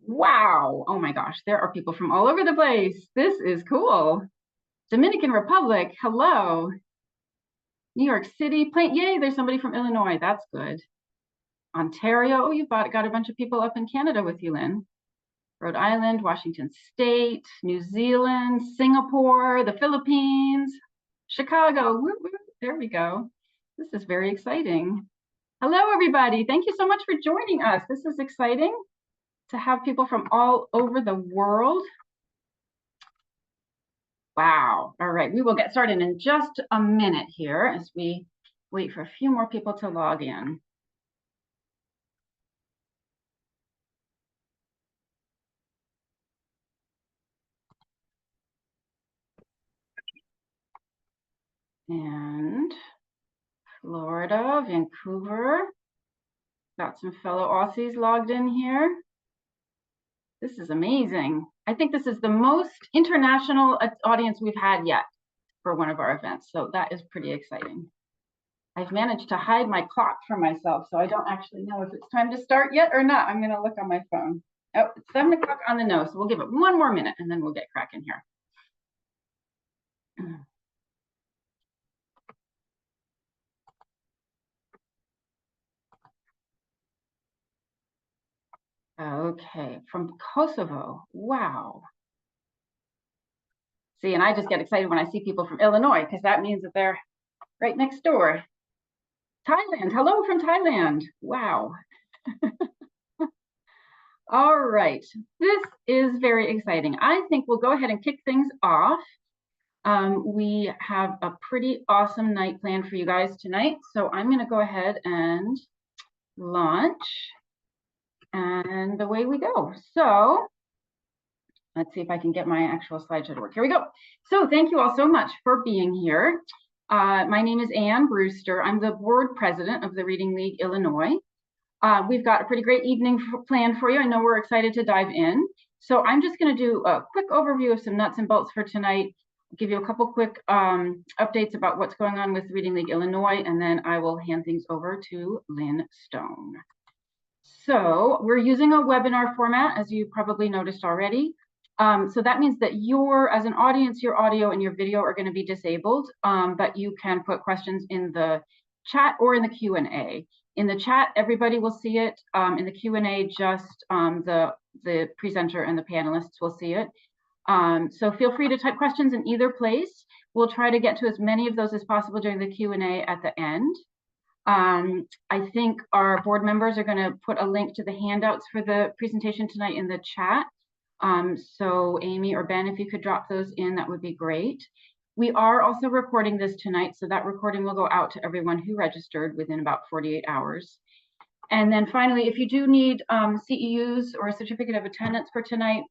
Wow. Oh my gosh, there are people from all over the place. This is cool. Dominican Republic, hello. New York City, yay, there's somebody from Illinois. That's good. Ontario, oh, you've got a bunch of people up in Canada with you, Lynn. Rhode Island, Washington State, New Zealand, Singapore, the Philippines, Chicago. Woo, woo, there we go. This is very exciting. Hello, everybody. Thank you so much for joining us. This is exciting to have people from all over the world. Wow. All right, we will get started in just a minute here as we wait for a few more people to log in. And Florida, Vancouver. Got some fellow Aussies logged in here. This is amazing. I think this is the most international audience we've had yet for one of our events. So that is pretty exciting. I've managed to hide my clock from myself, so I don't actually know if it's time to start yet or not. I'm going to look on my phone. Oh, it's 7 o'clock on the nose, so we'll give it one more minute and then we'll get cracking here. Okay, from Kosovo. Wow. See, and I just get excited when I see people from Illinois because that means that they're right next door. Thailand, hello from Thailand. Wow. All right, this is very exciting. I think we'll go ahead and kick things off. We have a pretty awesome night planned for you guys tonight. So I'm going to go ahead and launch and away we go. So let's see if I can get my actual slideshow to work. Here we go. So thank you all so much for being here. My name is Ann Brewster. I'm the board president of the Reading League Illinois. We've got a pretty great evening planned for you. I know we're excited to dive in. So I'm just going to do a quick overview of some nuts and bolts for tonight, give you a couple quick updates about what's going on with Reading League Illinois, and then I will hand things over to Lynn Stone. So we're using a webinar format, as you probably noticed already. So that means that as an audience, your audio and your video are going to be disabled, but you can put questions in the chat or in the Q&A. In the chat, everybody will see it. In the Q&A, just the presenter and the panelists will see it. So feel free to type questions in either place. We'll try to get to as many of those as possible during the Q&A at the end. I think our board members are going to put a link to the handouts for the presentation tonight in the chat. So Amy or Ben, if you could drop those in, that would be great. We are also recording this tonight, so that recording will go out to everyone who registered within about 48 hours. And then finally, if you do need CEUs or a certificate of attendance for tonight,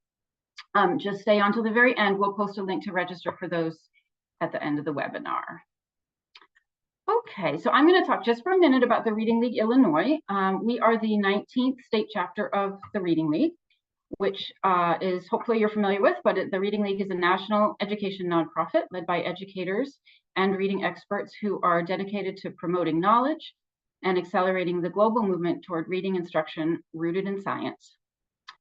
just stay on till the very end. We'll post a link to register for those at the end of the webinar. Okay, so I'm going to talk just for a minute about the Reading League Illinois. We are the 19th state chapter of the Reading League, which is hopefully you're familiar with, but the Reading League is a national education nonprofit led by educators and reading experts who are dedicated to promoting knowledge and accelerating the global movement toward reading instruction rooted in science.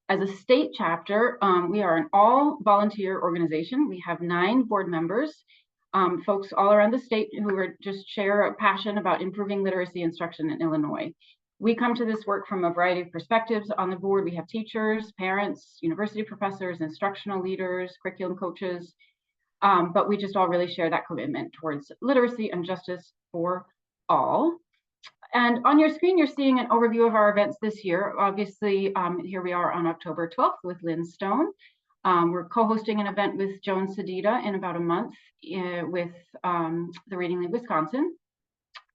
As a state chapter, we are an all-volunteer organization. We have 9 board members, folks all around the state who just share a passion about improving literacy instruction in Illinois. We come to this work from a variety of perspectives. On the board, we have teachers, parents, university professors, instructional leaders, curriculum coaches, but we just all really share that commitment towards literacy and justice for all. And on your screen, you're seeing an overview of our events this year. Obviously, here we are on October 12th with Lynn Stone. We're co-hosting an event with Joan Sedita in about a month with the Reading League Wisconsin.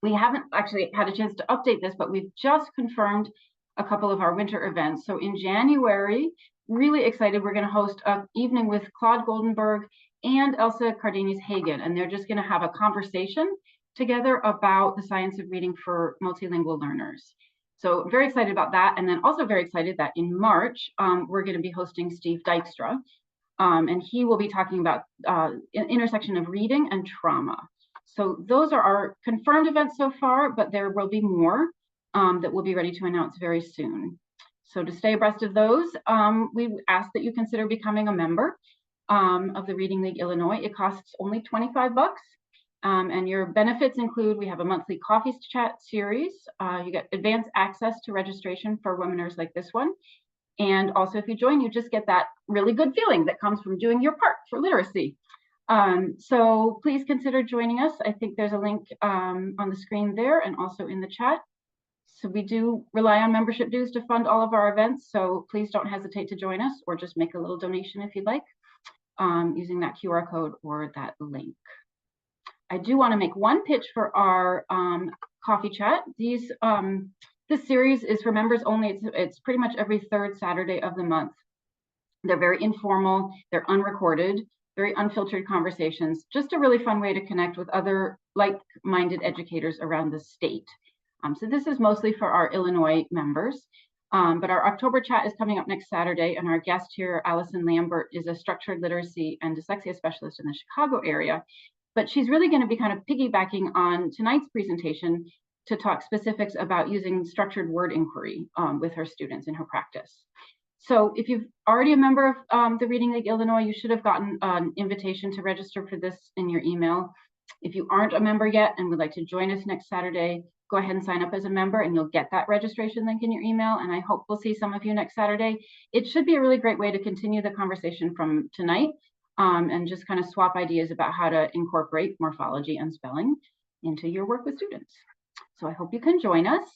We haven't actually had a chance to update this, but we've just confirmed a couple of our winter events. So in January, really excited, we're going to host an evening with Claude Goldenberg and Elsa Cardenas-Hagen, and they're just going to have a conversation together about the science of reading for multilingual learners. So very excited about that, and then also very excited that in March, we're going to be hosting Steve Dykstra, and he will be talking about an intersection of reading and trauma. So those are our confirmed events so far, but there will be more that we'll be ready to announce very soon. So to stay abreast of those, we ask that you consider becoming a member of the Reading League Illinois. It costs only 25 bucks. And your benefits include, we have a monthly coffee chat series. You get advanced access to registration for webinars like this one. And also if you join, you just get that really good feeling that comes from doing your part for literacy. So please consider joining us. I think there's a link on the screen there and also in the chat. So we do rely on membership dues to fund all of our events. So please don't hesitate to join us or just make a little donation if you'd like, using that QR code or that link. I do want to make one pitch for our coffee chat. This series is for members only. It's pretty much every third Saturday of the month. They're very informal, they're unrecorded, very unfiltered conversations, just a really fun way to connect with other like-minded educators around the state. So this is mostly for our Illinois members, but our October chat is coming up next Saturday, and our guest here, Allison Lambert, is a structured literacy and dyslexia specialist in the Chicago area. But she's really going to be kind of piggybacking on tonight's presentation to talk specifics about using structured word inquiry with her students in her practice. So if you've already a member of the Reading League Illinois, you should have gotten an invitation to register for this in your email. If you aren't a member yet and would like to join us next Saturday, go ahead and sign up as a member and you'll get that registration link in your email. And I hope we'll see some of you next Saturday. It should be a really great way to continue the conversation from tonight and just kind of swap ideas about how to incorporate morphology and spelling into your work with students. So I hope you can join us.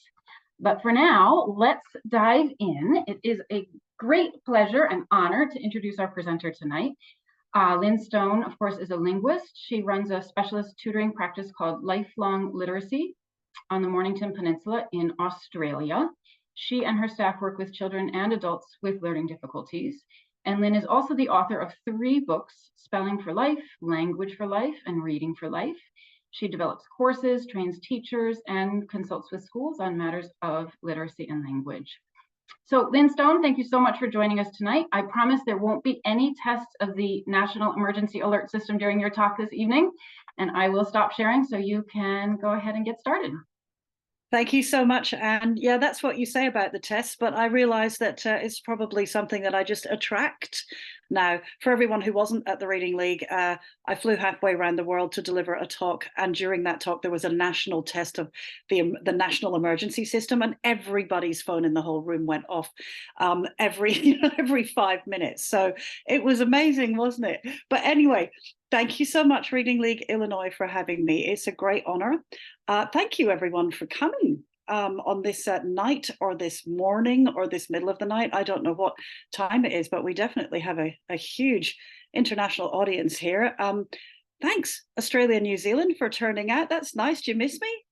But for now, let's dive in. It is a great pleasure and honor to introduce our presenter tonight. Lynn Stone, of course, is a linguist. She runs a specialist tutoring practice called Lifelong Literacy on the Mornington Peninsula in Australia. She and her staff work with children and adults with learning difficulties. And Lynn is also the author of 3 books, Spelling for Life, Language for Life, and Reading for Life. She develops courses, trains teachers, and consults with schools on matters of literacy and language. So Lynn Stone, thank you so much for joining us tonight. I promise there won't be any tests of the National Emergency Alert System during your talk this evening, and I will stop sharing so you can go ahead and get started. Thank you so much. And yeah, that's what you say about the tests, but I realize that it's probably something that I just attract. Now, for everyone who wasn't at the Reading League, I flew halfway around the world to deliver a talk. And during that talk, there was a national test of the national emergency system, and everybody's phone in the whole room went off every 5 minutes. So it was amazing, wasn't it? But anyway, thank you so much, Reading League Illinois, for having me. It's a great honor. Thank you, everyone, for coming on this night or this morning or this middle of the night. I don't know what time it is, but we definitely have a huge international audience here. Thanks, Australia and New Zealand, for turning out. That's nice. Do you miss me?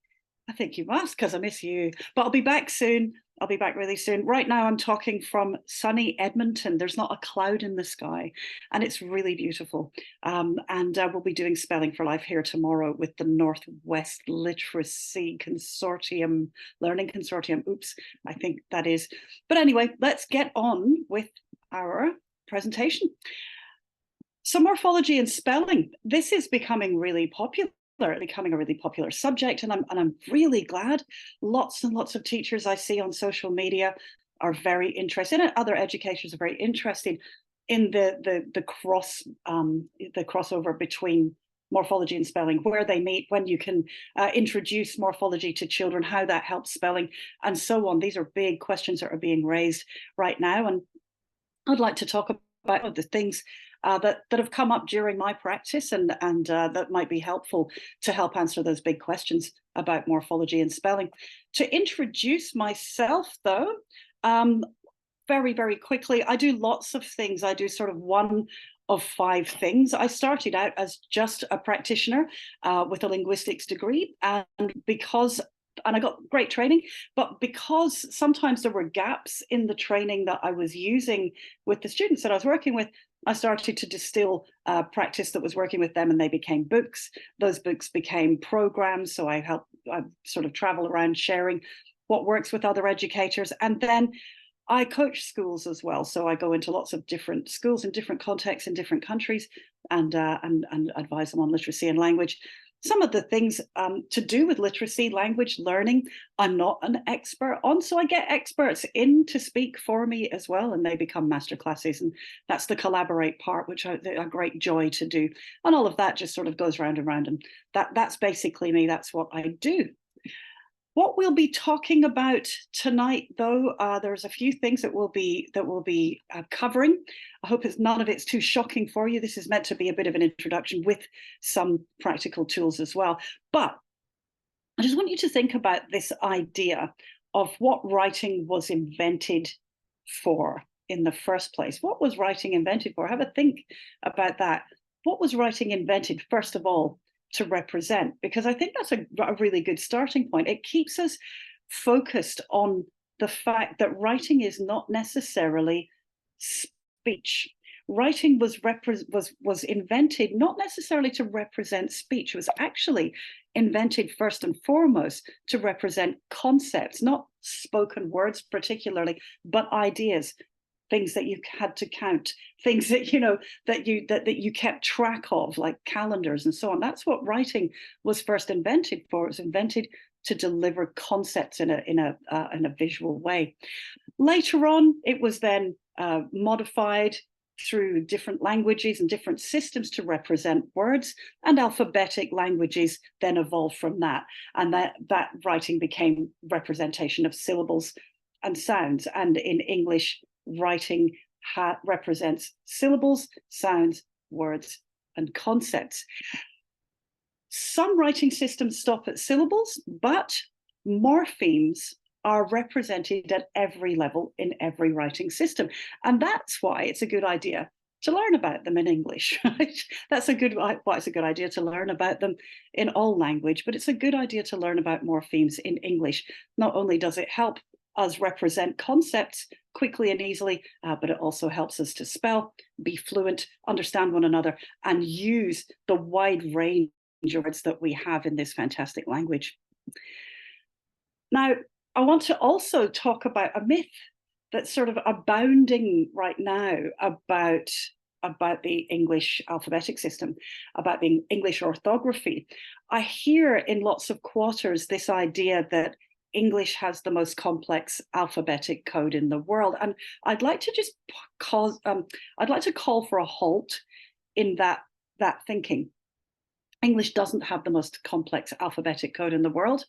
I think you must, because I miss you. But I'll be back soon. I'll be back really soon. Right now, I'm talking from sunny Edmonton. There's not a cloud in the sky, and it's really beautiful. We'll be doing Spelling for Life here tomorrow with the Northwest Literacy Consortium, Learning Consortium. Oops, I think that is. But anyway, let's get on with our presentation. So morphology and spelling. This is becoming really popular. Becoming a really popular subject, and I'm really glad. Lots and lots of teachers I see on social media are very interested, and other educators are very interested in the crossover between morphology and spelling, where they meet, when you can introduce morphology to children, how that helps spelling, and so on. These are big questions that are being raised right now, and I'd like to talk about the things that have come up during my practice and that might be helpful to help answer those big questions about morphology and spelling. To introduce myself, though, very, very quickly, I do lots of things. I do sort of one of 5 things. I started out as just a practitioner with a linguistics degree, and I got great training, but because sometimes there were gaps in the training that I was using with the students that I was working with, I started to distill practice that was working with them, and they became books. Those books became programs. So I sort of travel around sharing what works with other educators. And then I coach schools as well. So I go into lots of different schools in different contexts in different countries and advise them on literacy and language. some of the things to do with literacy, language learning, I'm not an expert on. So I get experts in to speak for me as well, and they become masterclasses. And that's the collaborate part, which are a great joy to do. And all of that just sort of goes round and round. And that's basically me. That's what I do. What we'll be talking about tonight, though, there's a few things that we'll be covering. I hope none of it's too shocking for you. This is meant to be a bit of an introduction with some practical tools as well. But I just want you to think about this idea of what writing was invented for in the first place. What was writing invented for? Have a think about that. What was writing invented, first of all, to represent? Because I think that's a really good starting point. It keeps us focused on the fact that writing is not necessarily speech. Writing was invented not necessarily to represent speech. It was actually invented first and foremost to represent concepts, not spoken words particularly, but ideas, things that you had to count, things that that you kept track of, like calendars and so on. That's what writing was first invented for. It was invented to deliver concepts in a visual way. Later on, it was then modified through different languages and different systems to represent words, and alphabetic languages then evolved from that. And that writing became representation of syllables and sounds. And in English, writing represents syllables, sounds, words, and concepts. Some writing systems stop at syllables, but morphemes are represented at every level in every writing system. And that's why it's a good idea to learn about them in English. Right? It's a good idea to learn about them in all language, but it's a good idea to learn about morphemes in English. Not only does it help us represent concepts quickly and easily, but it also helps us to spell, be fluent, understand one another, and use the wide range of words that we have in this fantastic language. Now, I want to also talk about a myth that's sort of abounding right now about the English alphabetic system, about the English orthography. I hear in lots of quarters this idea that English has the most complex alphabetic code in the world, and I'd like to just call for a halt in that thinking. English doesn't have the most complex alphabetic code in the world,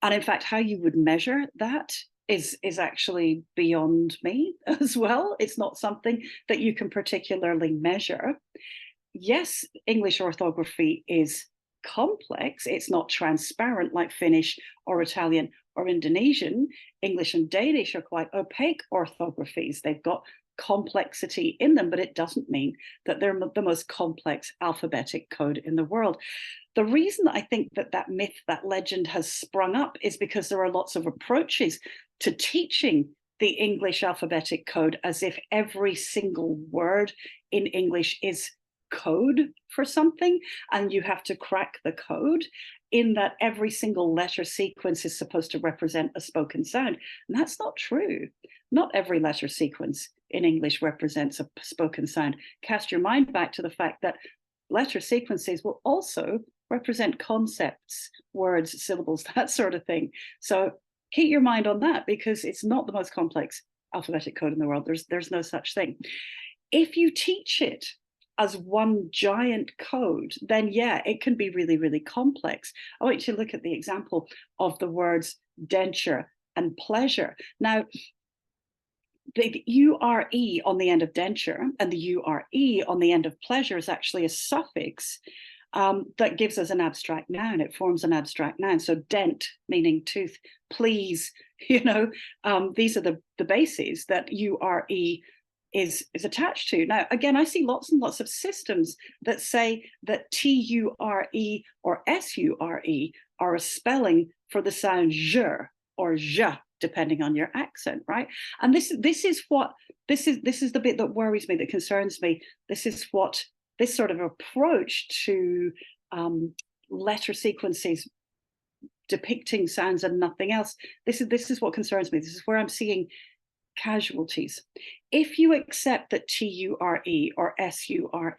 and in fact, how you would measure that is actually beyond me as well. It's not something that you can particularly measure. Yes, English orthography is complex. It's not transparent like Finnish or Italian or Indonesian. English and Danish are quite opaque orthographies. They've got complexity in them, but it doesn't mean that they're the most complex alphabetic code in the world. The reason I think that myth, that legend has sprung up is because there are lots of approaches to teaching the English alphabetic code as if every single word in English is code for something, and you have to crack the code, in that every single letter sequence is supposed to represent a spoken sound. And that's not true. Not every letter sequence in English represents a spoken sound. Cast your mind back to the fact that letter sequences will also represent concepts, words, syllables, that sort of thing. So keep your mind on that, because it's not the most complex alphabetic code in the world. There's no such thing. If you teach it as one giant code, then yeah, it can be really, really complex. I want you to look at the example of the words denture and pleasure. Now, the URE on the end of denture and the URE on the end of pleasure is actually a suffix that gives us an abstract noun. It forms an abstract noun. So dent, meaning tooth, please, these are the bases that URE is attached to. Now, again, I see lots and lots of systems that say that TURE or SURE are a spelling for the sound je or ja, depending on your accent, right? And this is the bit that worries me, that concerns me. This sort of approach to letter sequences depicting sounds and nothing else. This is what concerns me. This is where I'm seeing casualties. If you accept that TURE or SURE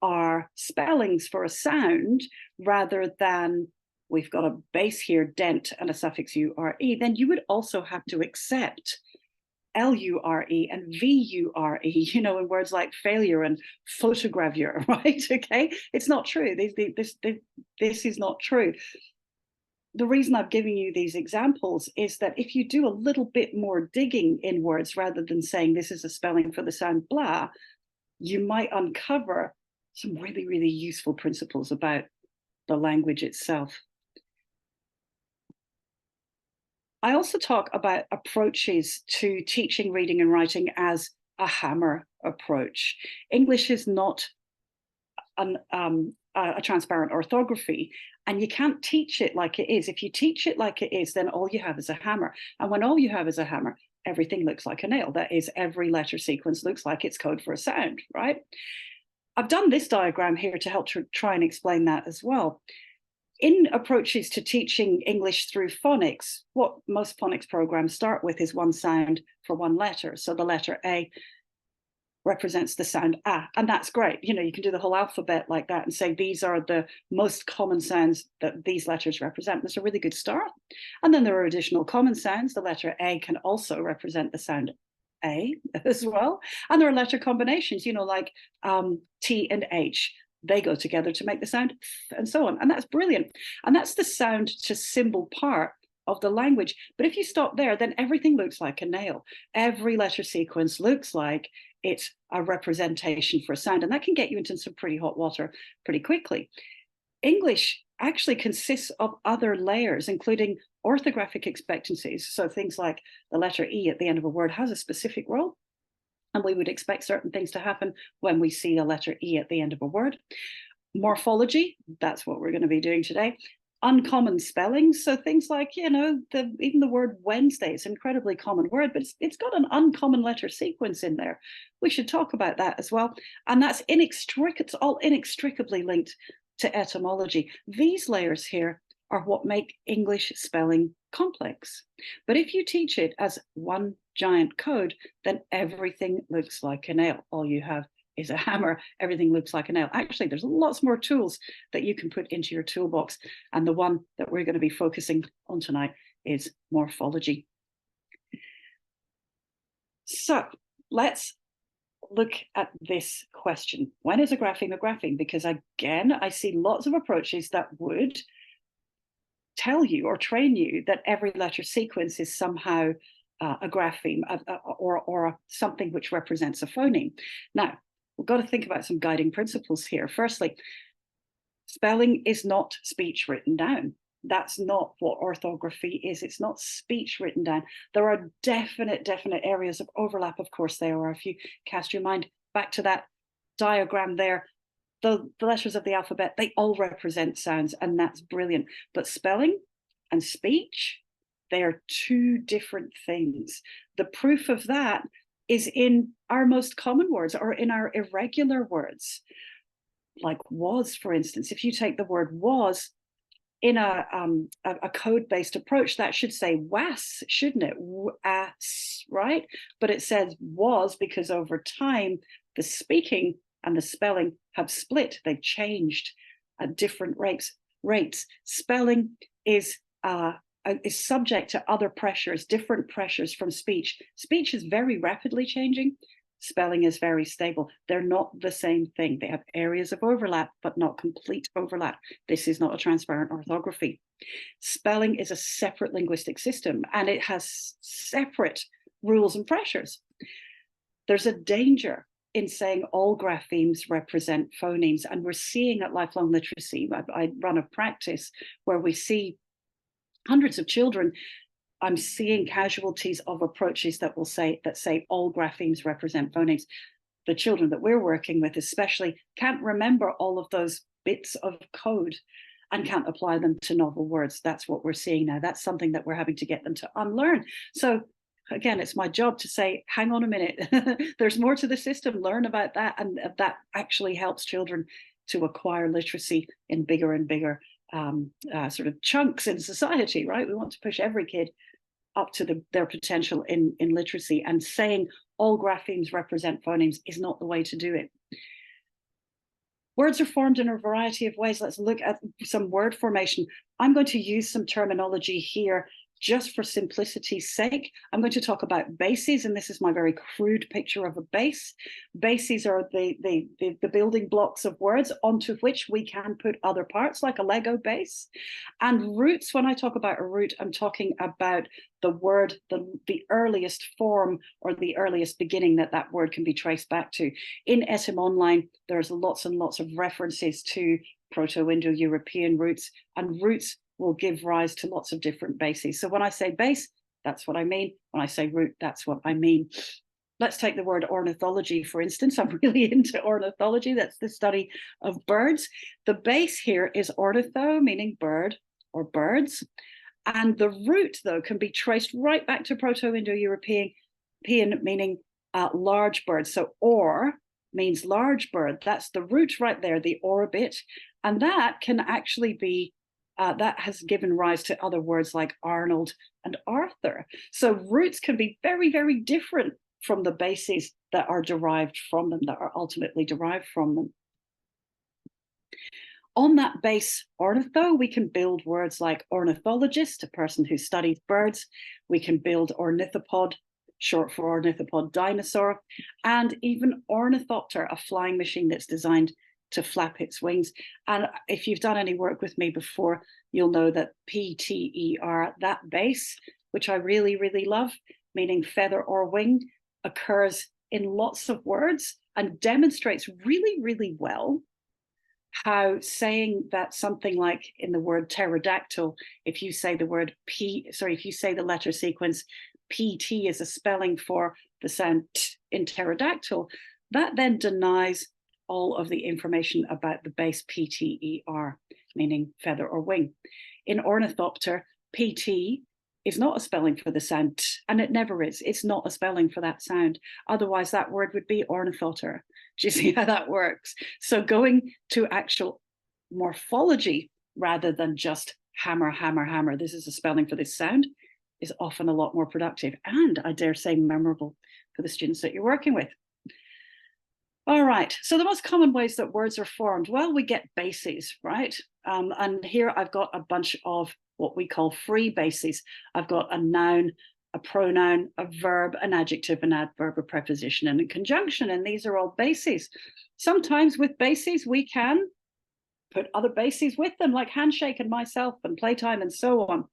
are spellings for a sound rather than we've got a base here, dent, and a suffix ure, then you would also have to accept lure and vure, you know, in words like failure and photogravure, right? Okay, it's not true. This is not true. The reason I've given you these examples is that if you do a little bit more digging in words rather than saying this is a spelling for the sound blah, you might uncover some really, really useful principles about the language itself. I also talk about approaches to teaching reading and writing as a hammer approach. English is not a transparent orthography, and you can't teach it like it is. If you teach it like it is, then all you have is a hammer. And when all you have is a hammer, everything looks like a nail. That is, every letter sequence looks like it's code for a sound, right? I've done this diagram here to help to try and explain that as well. In approaches to teaching English through phonics, what most phonics programs start with is one sound for one letter. So the letter A represents the sound A, and that's great. You know, you can do the whole alphabet like that and say these are the most common sounds that these letters represent. That's a really good start. And then there are additional common sounds. The letter A can also represent the sound A as well. And there are letter combinations, you know, like T and H. They go together to make the sound and so on. And that's brilliant. And that's the sound to symbol part of the language. But if you stop there, then everything looks like a nail. Every letter sequence looks like it's a representation for a sound. And that can get you into some pretty hot water pretty quickly. English actually consists of other layers, including orthographic expectancies. So things like the letter E at the end of a word has a specific role. And we would expect certain things to happen when we see a letter E at the end of a word. Morphology, that's what we're going to be doing today. Uncommon spellings, so things like, you know, even the word Wednesday, it's an incredibly common word, but it's got an uncommon letter sequence in there. We should talk about that as well. And that's it's all inextricably linked to etymology. These layers here are what make English spelling complex. But if you teach it as one giant code, then everything looks like a nail. All you have is a hammer, everything looks like a nail. Actually, there's lots more tools that you can put into your toolbox. And the one that we're going to be focusing on tonight is morphology. So let's look at this question. When is a grapheme a grapheme? Because again, I see lots of approaches that would tell you or train you that every letter sequence is somehow a grapheme or something which represents a phoneme. Now, we've got to think about some guiding principles here. Firstly, spelling is not speech written down. That's not what orthography is. It's not speech written down. There are definite areas of overlap. Of course, there are. If you cast your mind back to that diagram there, the letters of the alphabet, they all represent sounds, and that's brilliant. But spelling and speech, they are two different things. The proof of that is in our most common words or in our irregular words, like was, for instance. If you take the word was in a code-based approach, that should say was, shouldn't it? Was, right? But it says was because over time, the speaking and the spelling have split. They've changed at different rates. Spelling is subject to other pressures, different pressures from speech. Speech is very rapidly changing. Spelling is very stable. They're not the same thing. They have areas of overlap, but not complete overlap. This is not a transparent orthography. Spelling is a separate linguistic system, and it has separate rules and pressures. There's a danger in saying all graphemes represent phonemes, and we're seeing at Lifelong Literacy, I run a practice where we see hundreds of children. I'm seeing casualties of approaches that say all graphemes represent phonemes. The children that we're working with especially can't remember all of those bits of code and can't apply them to novel words. That's what we're seeing now. That's something that we're having to get them to unlearn. So again, it's my job to say, hang on a minute, there's more to the system, learn about that. And that actually helps children to acquire literacy in bigger and bigger sort of chunks in society, right? We want to push every kid up to their potential in literacy, and saying all graphemes represent phonemes is not the way to do it. Words are formed in a variety of ways. Let's look at some word formation. I'm going to use some terminology here just for simplicity's sake. I'm going to talk about bases, and this is my very crude picture of a base. Bases are the building blocks of words onto which we can put other parts, like a Lego base. And roots, when I talk about a root, I'm talking about the word, the earliest form or the earliest beginning that word can be traced back to. In Etymonline, there's lots and lots of references to Proto-Indo-European roots, and roots will give rise to lots of different bases. So when I say base, that's what I mean. When I say root, that's what I mean. Let's take the word ornithology, for instance. I'm really into ornithology. That's the study of birds. The base here is ornitho, meaning bird or birds. And the root, though, can be traced right back to Proto-Indo-European, meaning large bird. So or means large bird. That's the root right there, the or bit. And that can actually be that has given rise to other words like Arnold and Arthur. So roots can be very, very different from the bases that are derived from them, that are ultimately derived from them. On that base ornitho, we can build words like ornithologist, a person who studies birds. We can build ornithopod, short for ornithopod dinosaur, and even ornithopter, a flying machine that's designed to flap its wings. And if you've done any work with me before, you'll know that PTER, that base, which I really, really love, meaning feather or wing, occurs in lots of words and demonstrates really, really well how saying that something like in the word pterodactyl, if you say the word if you say the letter sequence PT is a spelling for the sound T in pterodactyl, that then denies all of the information about the base PTER, meaning feather or wing. In ornithopter, PT is not a spelling for the sound T, and it never is. It's not a spelling for that sound. Otherwise, that word would be ornithopter. Do you see how that works? So going to actual morphology rather than just hammer, hammer, hammer, this is a spelling for this sound, is often a lot more productive and, I dare say, memorable for the students that you're working with. All right, so the most common ways that words are formed, well, we get bases, right? And here I've got a bunch of what we call free bases. I've got a noun, a pronoun, a verb, an adjective, an adverb, a preposition, and a conjunction, and these are all bases. Sometimes with bases, we can put other bases with them, like handshake and myself and playtime and so on.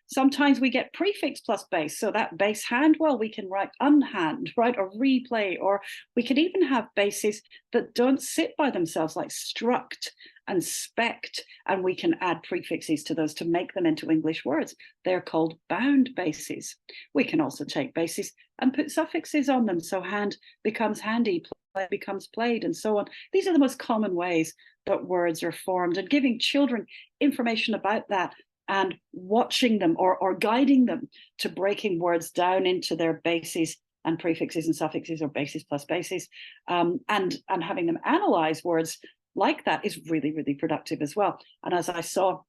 Sometimes we get prefix plus base. So that base hand, well, we can write unhand, right, or replay, or we could even have bases that don't sit by themselves, like struct and spect, and we can add prefixes to those to make them into English words. They're called bound bases. We can also take bases and put suffixes on them. So hand becomes handy, play becomes played, and so on. These are the most common ways that words are formed, and giving children information about that and watching them or guiding them to breaking words down into their bases and prefixes and suffixes, or bases plus bases, and having them analyze words like that is really, really productive as well. And as I saw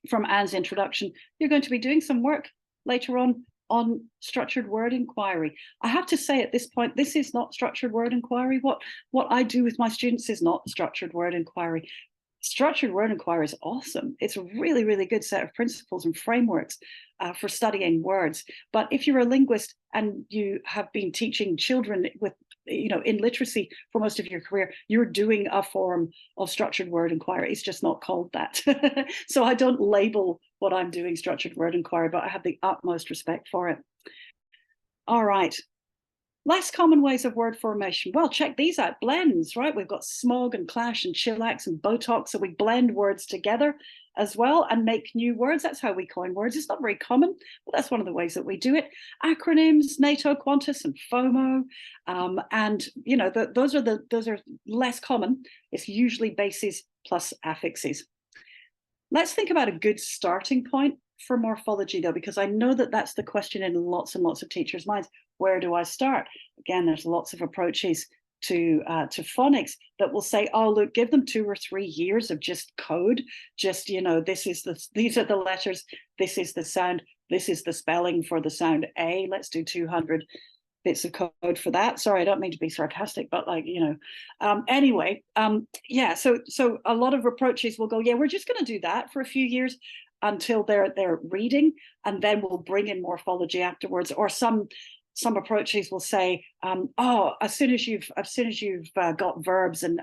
from Anne's introduction, you're going to be doing some work later on structured word inquiry. I have to say at this point, this is not structured word inquiry. What I do with my students is not structured word inquiry. Structured word inquiry is awesome. It's a really, really good set of principles and frameworks for studying words. But if you're a linguist and you have been teaching children with, in literacy for most of your career, you're doing a form of structured word inquiry. It's just not called that. So I don't label what I'm doing structured word inquiry, but I have the utmost respect for it. All right. Less common ways of word formation. Well, check these out. Blends, right? We've got smog and clash and chillax and Botox. So we blend words together as well and make new words. That's how we coin words. It's not very common, but that's one of the ways that we do it. Acronyms, NATO, Qantas, and FOMO. Those are less common. It's usually bases plus affixes. Let's think about a good starting point for morphology, though, because I know that that's the question in lots and lots of teachers' minds. Where do I start? Again, there's lots of approaches to phonics that will say, oh, look, give them 2 or 3 years of just code. Just, these are the letters, this is the sound, this is the spelling for the sound A. Let's do 200 bits of code for that. Sorry, I don't mean to be sarcastic, but like, anyway, yeah, so a lot of approaches will go, yeah, we're just going to do that for a few years until they're reading, and then we'll bring in morphology afterwards. Or some approaches will say, oh, as soon as you've got verbs and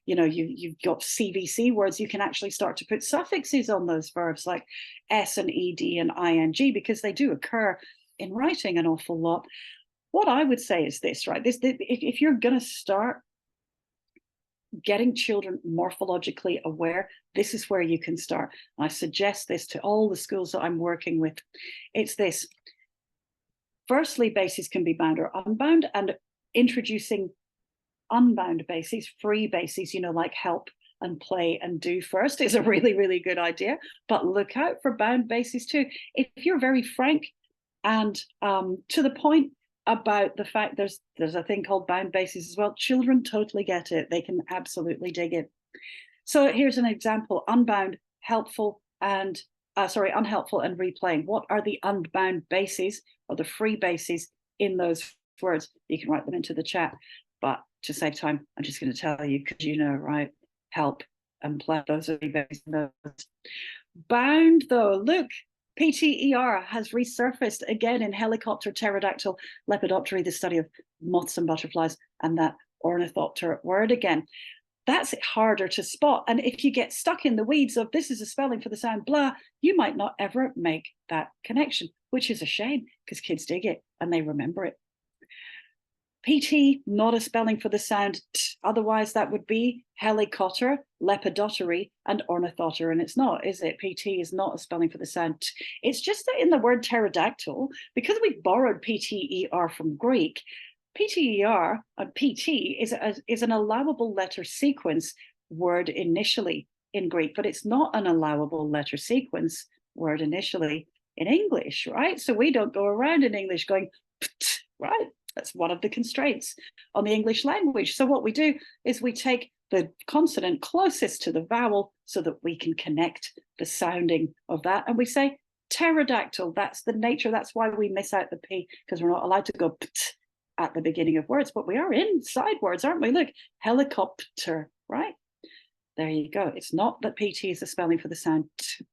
you've got CVC words, you can actually start to put suffixes on those verbs like s and ed and ing, because they do occur in writing an awful lot. What I would say is this, right? If you're going to start getting children morphologically aware, this is where you can start. I suggest this to all the schools that I'm working with. It's this. Firstly, bases can be bound or unbound, and introducing unbound bases, free bases, like help and play and do first is a really, really good idea. But look out for bound bases too. If you're very frank and to the point about the fact there's a thing called bound bases as well, children totally get it. They can absolutely dig it. So here's an example: unbound, helpful, and unhelpful and replaying. What are the unbound bases or the free bases in those words? You can write them into the chat, but to save time, I'm just going to tell you, because right? Help and play, those are the bases. Bound though, look, PTER has resurfaced again in helicopter, pterodactyl, lepidoptery, the study of moths and butterflies, and that ornithopter word again. That's harder to spot. And if you get stuck in the weeds of this is a spelling for the sound blah, you might not ever make that connection, which is a shame because kids dig it and they remember it. PT, not a spelling for the sound t. Otherwise, that would be helicopter, lepidoptery, and ornithopter. And it's not, is it? PT is not a spelling for the sound t. It's just that in the word pterodactyl, because we borrowed PTER from Greek, PTER and PT is an allowable letter sequence word initially in Greek, but it's not an allowable letter sequence word initially in English, right? So we don't go around in English going, pt, right? That's one of the constraints on the English language. So what we do is we take the consonant closest to the vowel so that we can connect the sounding of that. And we say pterodactyl, that's the nature. That's why we miss out the P, because we're not allowed to go pt at the beginning of words, but we are inside words, aren't we? Look, helicopter, right? There you go. It's not that PT is a spelling for the sound t.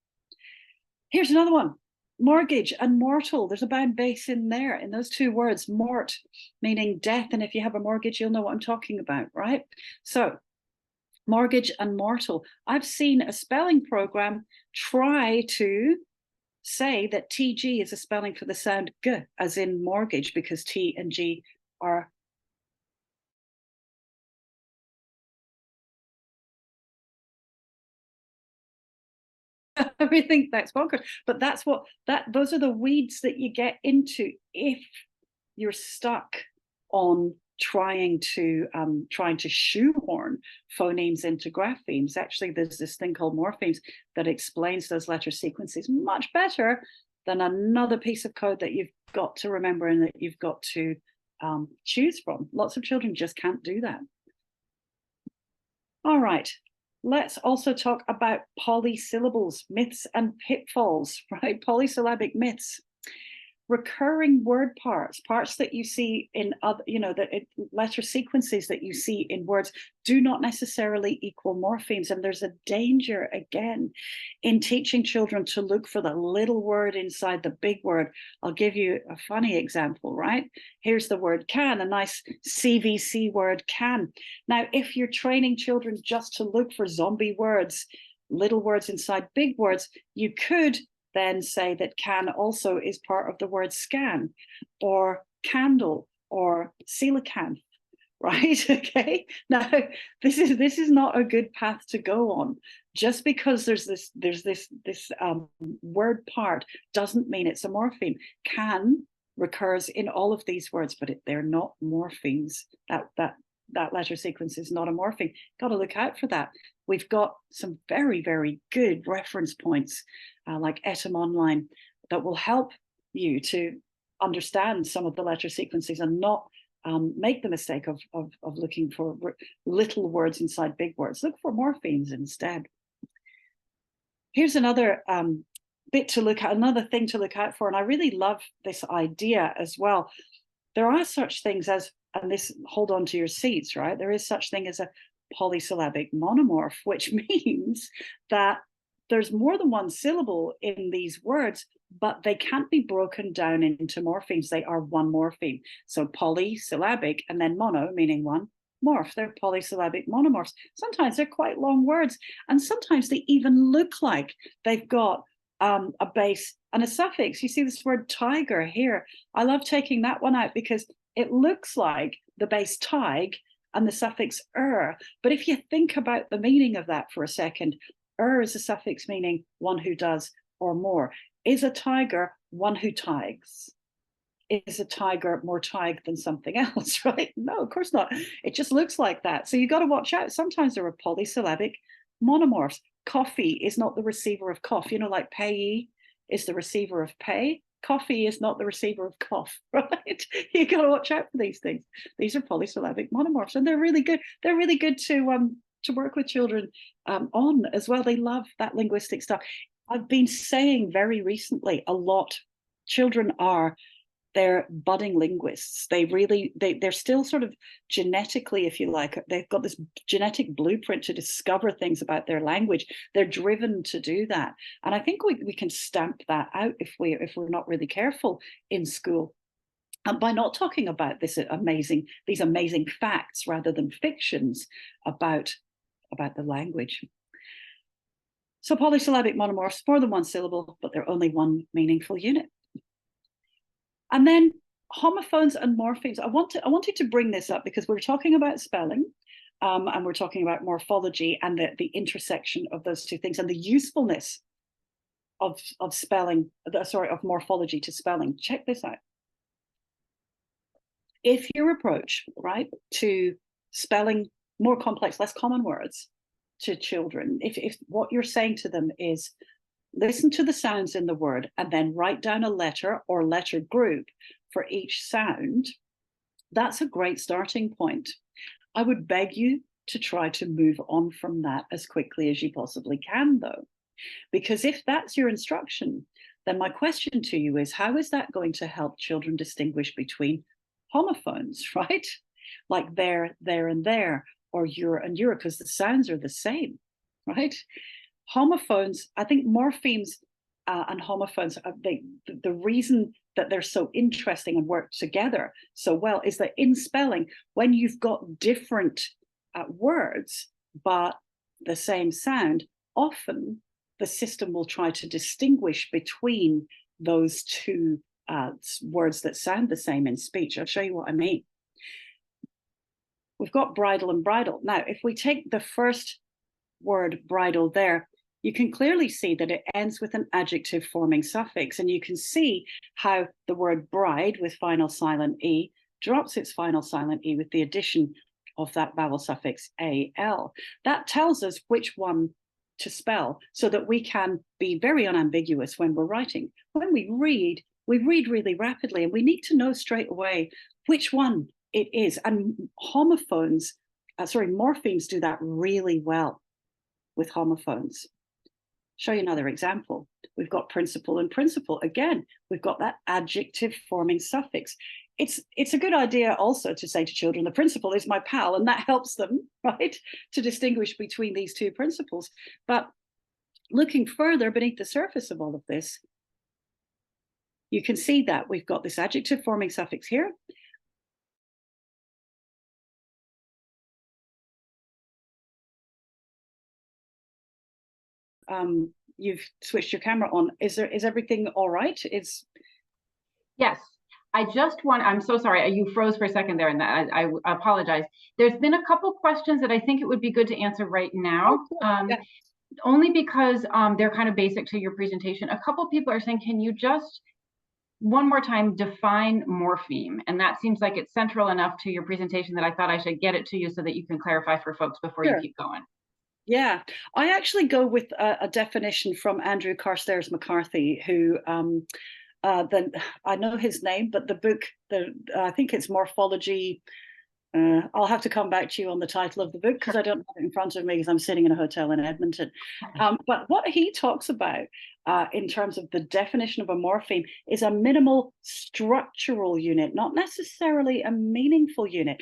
Here's another one. Mortgage and mortal. There's a bound base in there in those two words. Mort meaning death, and if you have a mortgage, you'll know what I'm talking about, right? So mortgage and mortal. I've seen a spelling program try to say that TG is a spelling for the sound G, as in mortgage, because T and G are everything that's bonkers. But those are the weeds that you get into if you're stuck on trying to shoehorn phonemes into graphemes. Actually, there's this thing called morphemes that explains those letter sequences much better than another piece of code that you've got to remember and that you've got to choose from. Lots of children just can't do that. All right. Let's also talk about polysyllables, myths and pitfalls, right? Polysyllabic myths. Recurring word parts that you see in other, letter sequences that you see in words do not necessarily equal morphemes. And there's a danger, again, in teaching children to look for the little word inside the big word. I'll give you a funny example, right? Here's the word can, a nice CVC word, can. Now, if you're training children just to look for zombie words, little words inside big words, you could then say that can also is part of the word scan or candle or coelacanth, right? Okay. Now, this is not a good path to go on. Just because there's this word part doesn't mean it's a morpheme. Can recurs in all of these words, but they're not morphemes. That letter sequence is not a morpheme. Got to look out for that. We've got some very, very good reference points like Etymonline that will help you to understand some of the letter sequences and not make the mistake of looking for little words inside big words. Look for morphemes instead. Here's another bit to look at, another thing to look out for, and I really love this idea as well. there are such things as, and this, hold on to your seats, right? There is such thing as a polysyllabic monomorph, which means that there's more than one syllable in these words, but they can't be broken down into morphemes. They are one morpheme. So polysyllabic and then mono, meaning one, morph. They're polysyllabic monomorphs. Sometimes they're quite long words, and sometimes they even look like they've got a base and a suffix. You see this word tiger here. I love taking that one out because it looks like the base tig and the suffix but if you think about the meaning of that for a second, is a suffix meaning one who does or more. Is a tiger one who tigs? Is a tiger more tig than something else, right? No, of course not. It just looks like that. So you got to watch out. Sometimes there are polysyllabic monomorphs. Coffee is not the receiver of cough. You know, like payee is the receiver of pay. Coffee is not the receiver of cough, right? You got to watch out for these things. These are polysyllabic monomorphs, and they're really good. They're really good to work with children on as well. They love that linguistic stuff. I've been saying very recently a lot. Children they're budding linguists. They're still sort of genetically, if you like, they've got this genetic blueprint to discover things about their language. They're driven to do that. And I think we can stamp that out if we're not really careful in school. And by not talking about these amazing facts rather than fictions about the language. So polysyllabic monomorphs, more than one syllable, but they're only one meaningful unit. And then homophones and morphemes. I wanted to bring this up because we're talking about spelling, and we're talking about morphology and the intersection of those two things and the usefulness of morphology to spelling. Check this out. If your approach, right, to spelling more complex, less common words to children, if what you're saying to them is listen to the sounds in the word and then write down a letter or letter group for each sound, that's a great starting point. I would beg you to try to move on from that as quickly as you possibly can, though, because if that's your instruction, then my question to you is, how is that going to help children distinguish between homophones, right? Like there, and there, or you're and you're, because the sounds are the same, right? Homophones, I think morphemes and homophones, the reason that they're so interesting and work together so well is that in spelling, when you've got different words but the same sound, often the system will try to distinguish between those two words that sound the same in speech. I'll show you what I mean. We've got bridle and bridle. Now, if we take the first word bridle there, you can clearly see that it ends with an adjective forming suffix, and you can see how the word bride with final silent E drops its final silent E with the addition of that vowel suffix AL. That tells us which one to spell so that we can be very unambiguous when we're writing. When we read really rapidly, and we need to know straight away which one it is. And morphemes do that really well with homophones. Show you another example. We've got principal and principal. Again, we've got that adjective forming suffix. It's a good idea also to say to children, the principal is my pal, and that helps them, right, to distinguish between these two principles. But looking further beneath the surface of all of this, you can see that we've got this adjective forming suffix here. You've switched your camera on. Is everything all right? Yes. I'm so sorry, you froze for a second there, and I apologize. There's been a couple questions that I think it would be good to answer right now. Yeah. Only because they're kind of basic to your presentation. A couple people are saying, can you just one more time define morpheme? And that seems like it's central enough to your presentation that I thought I should get it to you so that you can clarify for folks before you keep going. Yeah, I actually go with a definition from Andrew Carstairs McCarthy, who I know his name, but the book, I think it's Morphology. I'll have to come back to you on the title of the book because I don't have it in front of me because I'm sitting in a hotel in Edmonton. But what he talks about in terms of the definition of a morpheme, is a minimal structural unit, not necessarily a meaningful unit.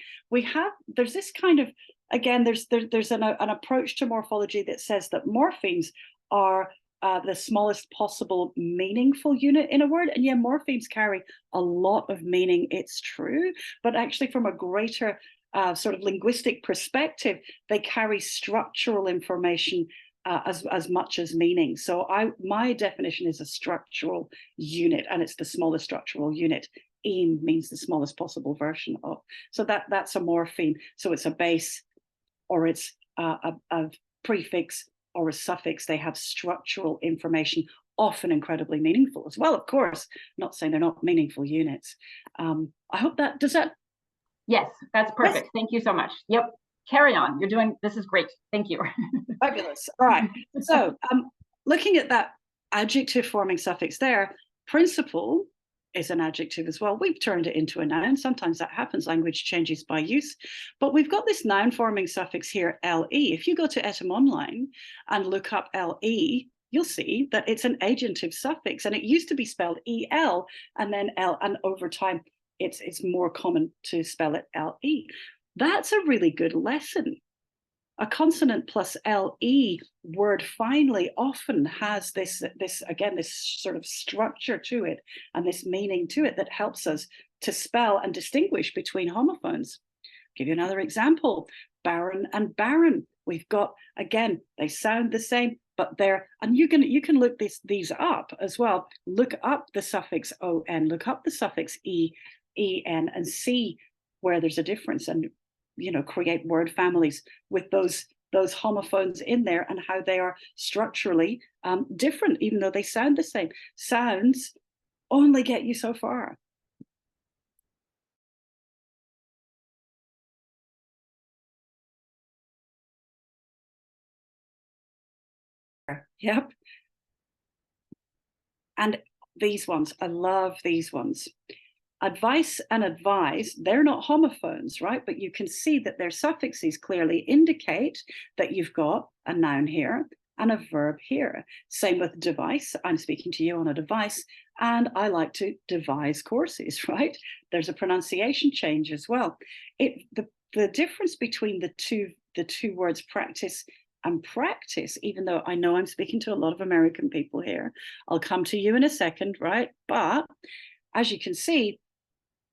There's this kind of, again, there's an approach to morphology that says that morphemes are the smallest possible meaningful unit in a word. And yeah, morphemes carry a lot of meaning, it's true, but actually from a greater sort of linguistic perspective, they carry structural information as much as meaning. So my definition is a structural unit, and it's the smallest structural unit. Eme means the smallest possible version of. So that's a morpheme. So it's a base, or it's a prefix or a suffix. They have structural information, often incredibly meaningful as well. Of course, I'm not saying they're not meaningful units. I hope does that. Yes, that's perfect. Yes. Thank you so much. Yep. Carry on. This is great. Thank you. Fabulous. All right. So looking at that adjective forming suffix there, principal is an adjective as well. We've turned it into a noun. Sometimes that happens. Language changes by use. But we've got this noun forming suffix here, le. If you go to Etymonline and look up le, you'll see that it's an agentive suffix, and it used to be spelled el and then l, and over time it's more common to spell it le. That's a really good lesson. A consonant plus le word finally often has this sort of structure to it and this meaning to it that helps us to spell and distinguish between homophones. I'll give you another example. Baron and baron. We've got, again, they sound the same, but they're, and you can look these up as well. Look up the suffix on, look up the suffix en, and see where there's a difference, and create word families with those homophones in there, and how they are structurally different, even though they sound the same. Sounds only get you so far. Yep. And these ones, I love these ones. Advice and advise, they're not homophones, right? But you can see that their suffixes clearly indicate that you've got a noun here and a verb here. Same with device. I'm speaking to you on a device, and I like to devise courses, right? There's a pronunciation change as well. The difference between the two words practice and practice, even though I know I'm speaking to a lot of American people here, I'll come to you in a second, right? But as you can see,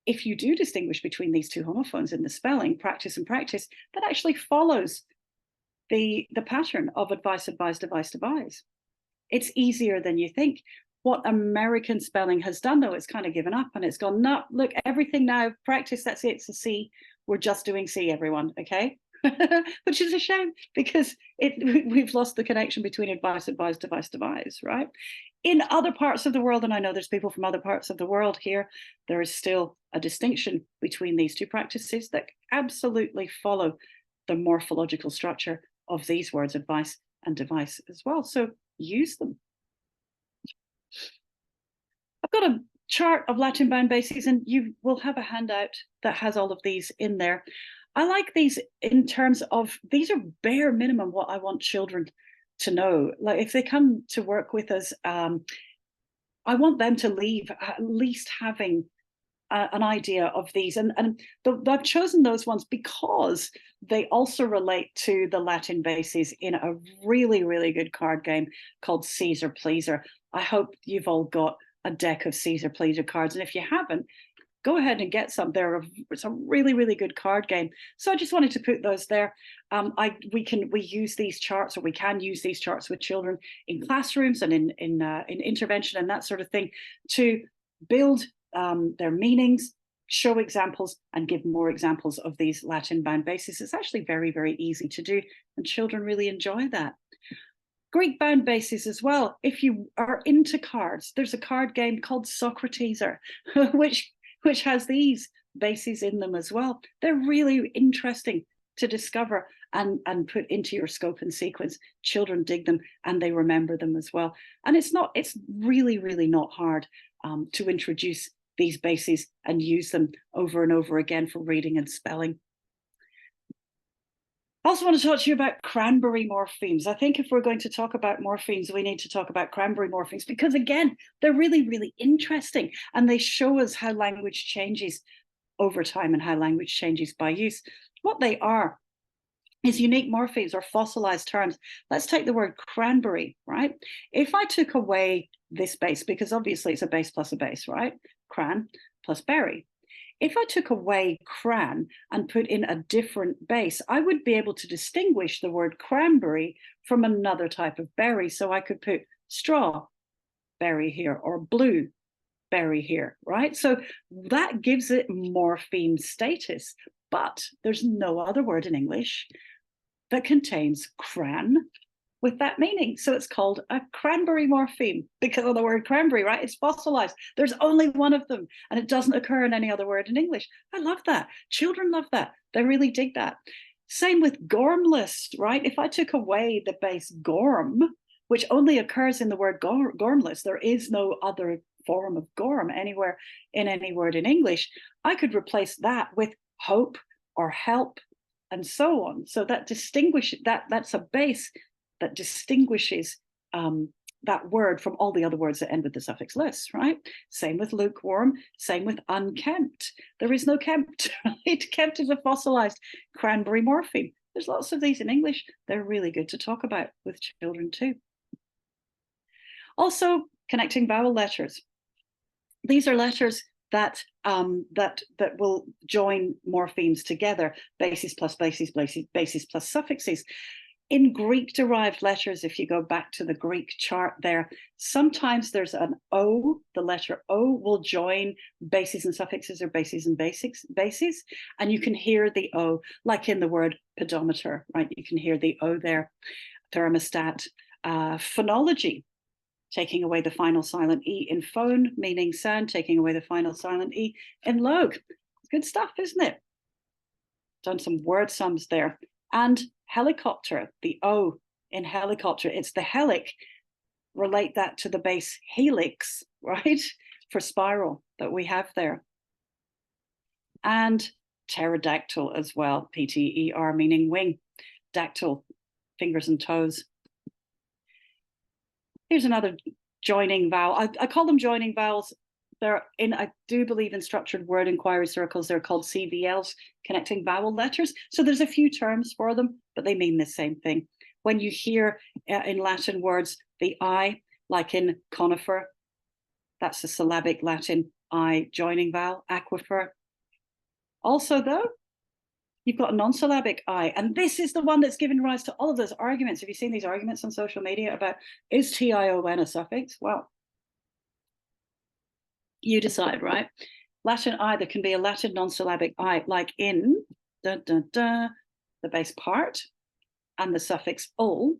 if you do distinguish between these two homophones in the spelling, practice and practice, that actually follows the pattern of advice, advise, devise, devise. It's easier than you think. What American spelling has done, though, it's kind of given up, and it's gone, no, look, everything now, practice, that's it, it's a C. We're just doing C, everyone, okay? Which is a shame, because we've lost the connection between advice, advise, devise, devise, right? In other parts of the world, and I know there's people from other parts of the world here, there is still a distinction between these two practices that absolutely follow the morphological structure of these words, advice and device, as well. So use them. I've got a chart of Latin bound bases, and you will have a handout that has all of these in there. I like these in terms of, these are bare minimum what I want children to know. Like if they come to work with us, I want them to leave at least having an idea of these. And I've chosen those ones because they also relate to the Latin bases in a really, really good card game called Caesar Pleaser. I hope you've all got a deck of Caesar Pleaser cards. And if you haven't, go ahead and get some. It's a really, really good card game. So I just wanted to put those there. We use these charts, or we can use these charts with children in classrooms and in intervention and that sort of thing, to build their meanings, show examples, and give more examples of these Latin bound bases. It's actually very, very easy to do, and children really enjoy that. Greek bound bases as well. If you are into cards, there's a card game called Socrateser, which has these bases in them as well. They're really interesting to discover and put into your scope and sequence. Children dig them and they remember them as well. And it's really, really not hard to introduce these bases and use them over and over again for reading and spelling. I also want to talk to you about cranberry morphemes. I think if we're going to talk about morphemes, we need to talk about cranberry morphemes because, again, they're really, really interesting and they show us how language changes over time and how language changes by use. What they are is unique morphemes or fossilized terms. Let's take the word cranberry, right? If I took away this base, because obviously it's a base plus a base, right? Cran plus berry. If I took away cran and put in a different base, I would be able to distinguish the word cranberry from another type of berry. So I could put straw berry here or blue berry here, right? So that gives it morpheme status, but there's no other word in English that contains cran with that meaning. So it's called a cranberry morpheme because of the word cranberry, right? It's fossilized. There's only one of them and it doesn't occur in any other word in English. I love that. Children love that. They really dig that. Same with gormless, right? If I took away the base gorm, which only occurs in the word gormless, there is no other form of gorm anywhere in any word in English, I could replace that with hope or help and so on. So that that's a base that distinguishes that word from all the other words that end with the suffix less, right? Same with lukewarm, same with unkempt. There is no kempt, right? Kempt is a fossilized cranberry morpheme. There's lots of these in English. They're really good to talk about with children too. Also, connecting vowel letters. These are letters that will join morphemes together, bases plus bases, bases plus suffixes. In Greek-derived letters, if you go back to the Greek chart there, sometimes there's an O, the letter O will join bases and suffixes or bases and bases, and you can hear the O, like in the word pedometer, right? You can hear the O there. Thermostat. Phonology, taking away the final silent E in phone, meaning sound, taking away the final silent E in log. Good stuff, isn't it? Done some word sums there. And helicopter, the O in helicopter, it's the helic. Relate that to the base helix, right? For spiral that we have there. And pterodactyl as well, P-T-E-R, meaning wing. Dactyl, fingers and toes. Here's another joining vowel. I call them joining vowels. They're in, I do believe in structured word inquiry circles, they're called CVLs, connecting vowel letters. So there's a few terms for them, but they mean the same thing. When you hear in Latin words, the I, like in conifer, that's a syllabic Latin I joining vowel, aquifer. Also though, you've got a non-syllabic I, and this is the one that's given rise to all of those arguments. Have you seen these arguments on social media about, is T-I-O-N a suffix? Well, you decide, right? Latin I, there can be a Latin non-syllabic I, like in the base part and the suffix ul.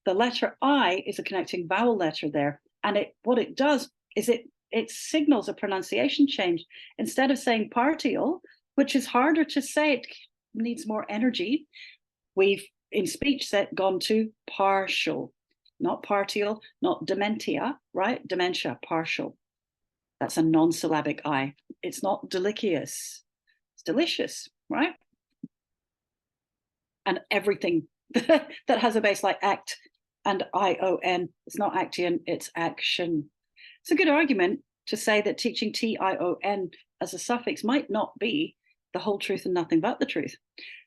The letter I is a connecting vowel letter there. And what it does is it signals a pronunciation change. Instead of saying partial, which is harder to say, it needs more energy, we've in speech set gone to partial, not partial, not dementia, right? Dementia, partial. That's a non-syllabic I. It's not delicious. It's delicious, right? And everything that has a base like act and I-O-N, it's not action, it's action. It's a good argument to say that teaching T-I-O-N as a suffix might not be the whole truth and nothing but the truth.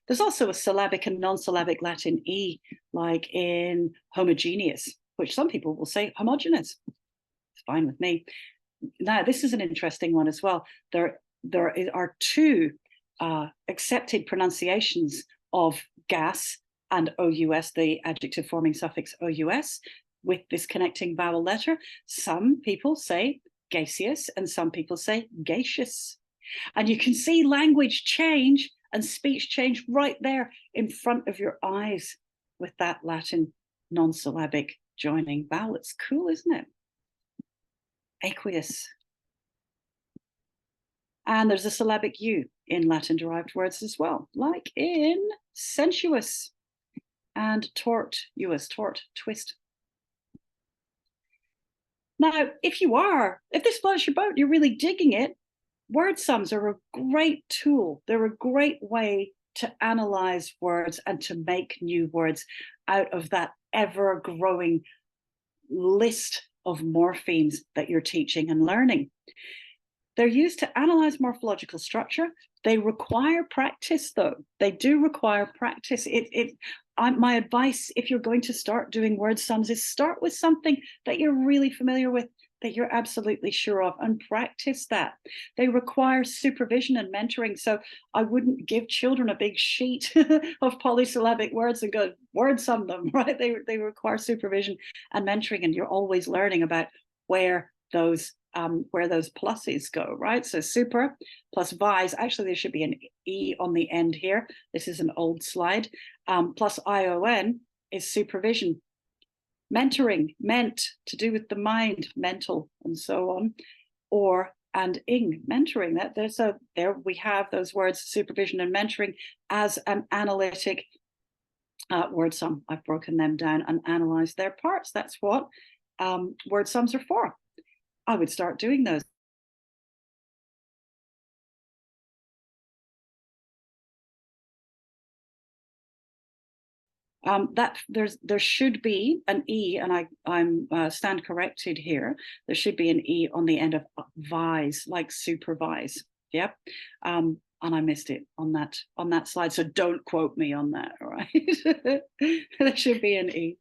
There's also a syllabic and non-syllabic Latin E, like in homogeneous, which some people will say homogeneous. It's fine with me. Now, this is an interesting one as well. There are two accepted pronunciations of gas and OUS, the adjective forming suffix OUS, with this connecting vowel letter. Some people say gaseous and some people say gaseous. And you can see language change and speech change right there in front of your eyes with that Latin non-syllabic joining vowel. It's cool, isn't it? Aqueous. And there's a syllabic U in Latin-derived words as well, like in sensuous and tortuous, twist. Now, if this floats your boat, you're really digging it, word sums are a great tool. They're a great way to analyze words and to make new words out of that ever-growing list of morphemes that you're teaching and learning. They're used to analyze morphological structure. They require practice, though. They do require practice. My advice, if you're going to start doing word sums, is start with something that you're really familiar with, that you're absolutely sure of, and practice that. They require supervision and mentoring. So I wouldn't give children a big sheet of polysyllabic words and go word sum them, right? They require supervision and mentoring, and you're always learning about where those pluses go, right? So super plus vise, actually there should be an E on the end here. This is an old slide. Plus ION is supervision. Mentoring, meant, to do with the mind, mental, and so on. Or, and ing, mentoring. There we have those words, supervision and mentoring, as an analytic word sum. I've broken them down and analyzed their parts. That's what word sums are for. I would start doing those. There should be an E, and I'm stand corrected here. There should be an E on the end of vise, like supervise. Yep. And I missed it on that slide, so don't quote me on that. All right. There should be an E.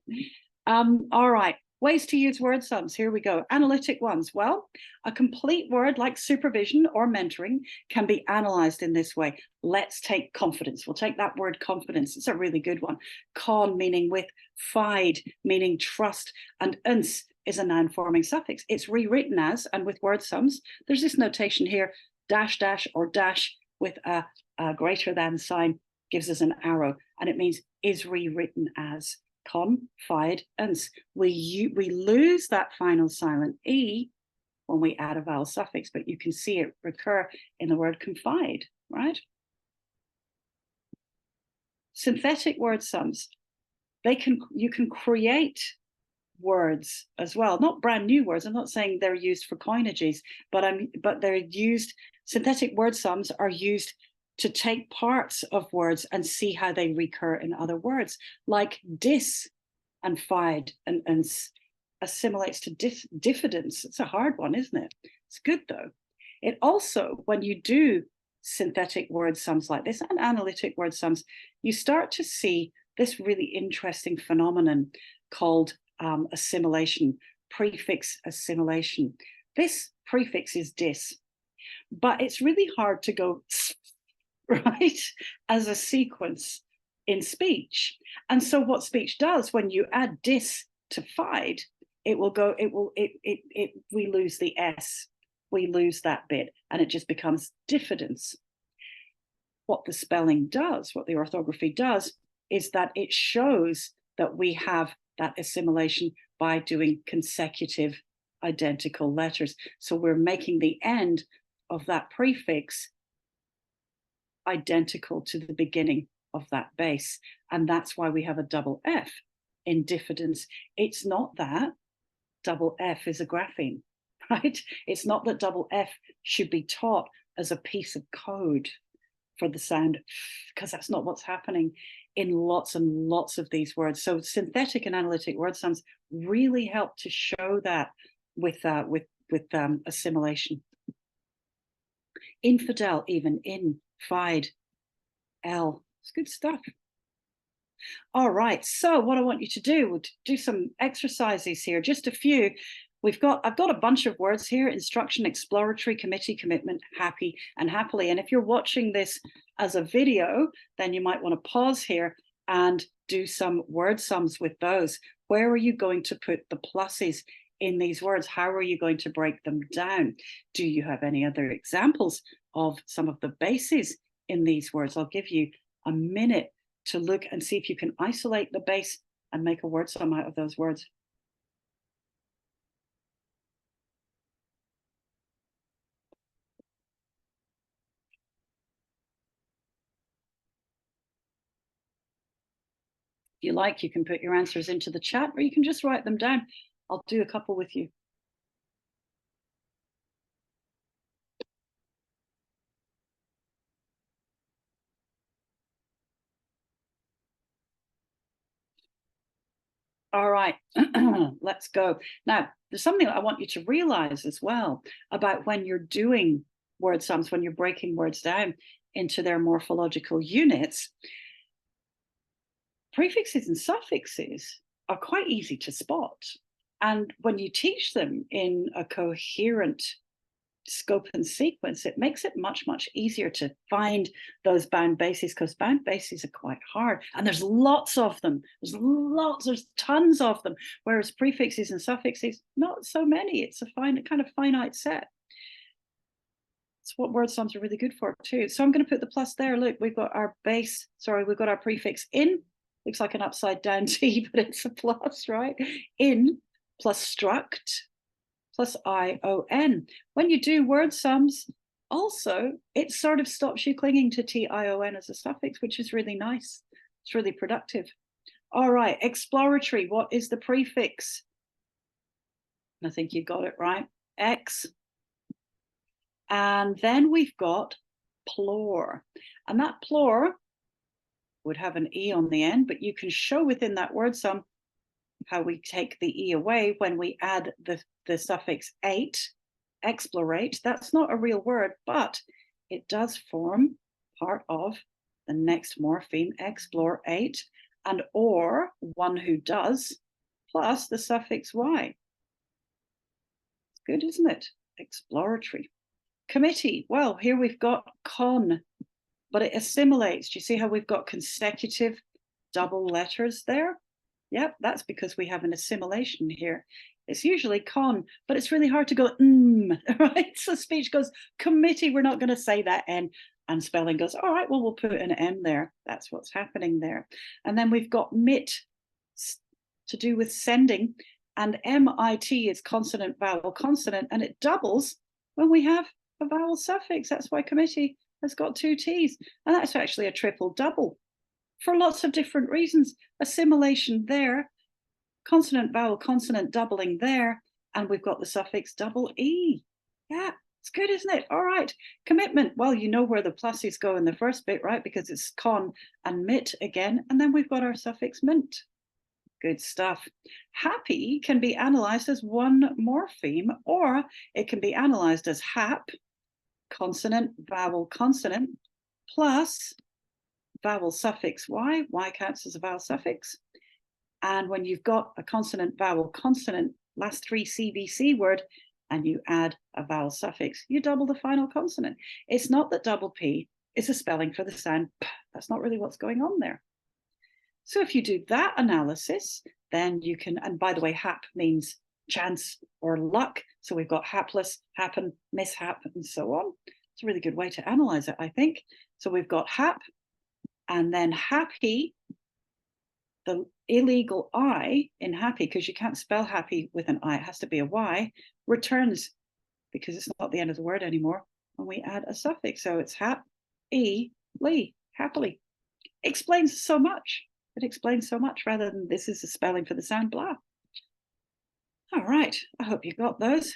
All right. Ways to use word sums. Here we go. Analytic ones. Well, a complete word like supervision or mentoring can be analyzed in this way. Let's take confidence. We'll take that word confidence. It's a really good one. Con meaning with, fide meaning trust, and uns is a noun forming suffix. It's rewritten as, and with word sums, there's this notation here, dash, dash, or dash with a greater than sign gives us an arrow, and it means is rewritten as. Confide, uns. We lose that final silent E when we add a vowel suffix, but you can see it recur in the word confide, right? Synthetic word sums. You can create words as well, not brand new words. I'm not saying they're used for coinages, but they're used. Synthetic word sums are used to take parts of words and see how they recur in other words, like dis and fide and assimilates to diffidence. It's a hard one, isn't it? It's good though. It also, when you do synthetic word sums like this and analytic word sums, you start to see this really interesting phenomenon called assimilation, prefix assimilation. This prefix is dis, but it's really hard to go right, as a sequence in speech. And so what speech does, when you add dis to fide, we lose the S, we lose that bit, and it just becomes diffidence. What the spelling does, what the orthography does, is that it shows that we have that assimilation by doing consecutive identical letters. So we're making the end of that prefix identical to the beginning of that base. And that's why we have a double F in diffidence. It's not that double F is a grapheme, right? It's not that double F should be taught as a piece of code for the sound, because that's not what's happening in lots and lots of these words. So synthetic and analytic word sums really help to show that with assimilation. Infidel, even in, fide, L. It's good stuff. All right, so what I want you to do, some exercises here, just a few. I've got a bunch of words here: instruction, exploratory, committee, commitment, happy, and happily. And if you're watching this as a video, then you might want to pause here and do some word sums with those. Where are you going to put the pluses in these words? How are you going to break them down? Do you have any other examples of some of the bases in these words? I'll give you a minute to look and see if you can isolate the base and make a word sum out of those words. If you like, you can put your answers into the chat, or you can just write them down. I'll do a couple with you. All right, let's go. Now, there's something I want you to realize as well about when you're doing word sums, when you're breaking words down into their morphological units. Prefixes and suffixes are quite easy to spot. And when you teach them in a coherent scope and sequence, it makes it much, much easier to find those bound bases, because bound bases are quite hard. And there's lots of them. There's tons of them. Whereas prefixes and suffixes, not so many. It's a kind of finite set. It's what word sums are really good for too. So I'm going to put the plus there. Look, we've got our base, we've got our prefix in. Looks like an upside down T, but it's a plus, right? In plus struct plus ION. When you do word sums, also, it sort of stops you clinging to TION as a suffix, which is really nice. It's really productive. All right, exploratory. What is the prefix? I think you got it right. X. And then we've got plor. And that plor would have an E on the end, but you can show within that word sum how we take the E away when we add the suffix ate, explorate. That's not a real word, but it does form part of the next morpheme, explorate, and or one who does, plus the suffix y. It's good, isn't it? Exploratory. Committee. Well, here we've got con, but it assimilates. Do you see how we've got consecutive double letters there? Yep, that's because we have an assimilation here. It's usually con, but it's really hard to go, right? So speech goes, committee, we're not going to say that N. And spelling goes, all right, well, we'll put an M there. That's what's happening there. And then we've got mit, to do with sending. And MIT is consonant, vowel, consonant. And it doubles when we have a vowel suffix. That's why committee has got two T's. And that's actually a triple double, for lots of different reasons. Assimilation there, consonant, vowel, consonant doubling there, and we've got the suffix double E. Yeah, it's good, isn't it? All right, commitment. Well, you know where the pluses go in the first bit, right? Because it's con and mit again, and then we've got our suffix mint. Good stuff. Happy can be analysed as one morpheme, or it can be analysed as hap, consonant, vowel, consonant, plus vowel suffix y. Y counts as a vowel suffix. And when you've got a consonant, vowel, consonant, last three CVC word, and you add a vowel suffix, you double the final consonant. It's not that double P is a spelling for the sound P. That's not really what's going on there. So if you do that analysis, then you can, and by the way, hap means chance or luck. So we've got hapless, happen, mishap, and so on. It's a really good way to analyze it, I think. So we've got hap, and then happy, the illegal I in happy, because you can't spell happy with an I, it has to be a Y, returns, because it's not the end of the word anymore, and we add a suffix. So it's hap-e-ly, happily. Explains so much. It explains so much rather than this is a spelling for the sound blah. All right, I hope you got those.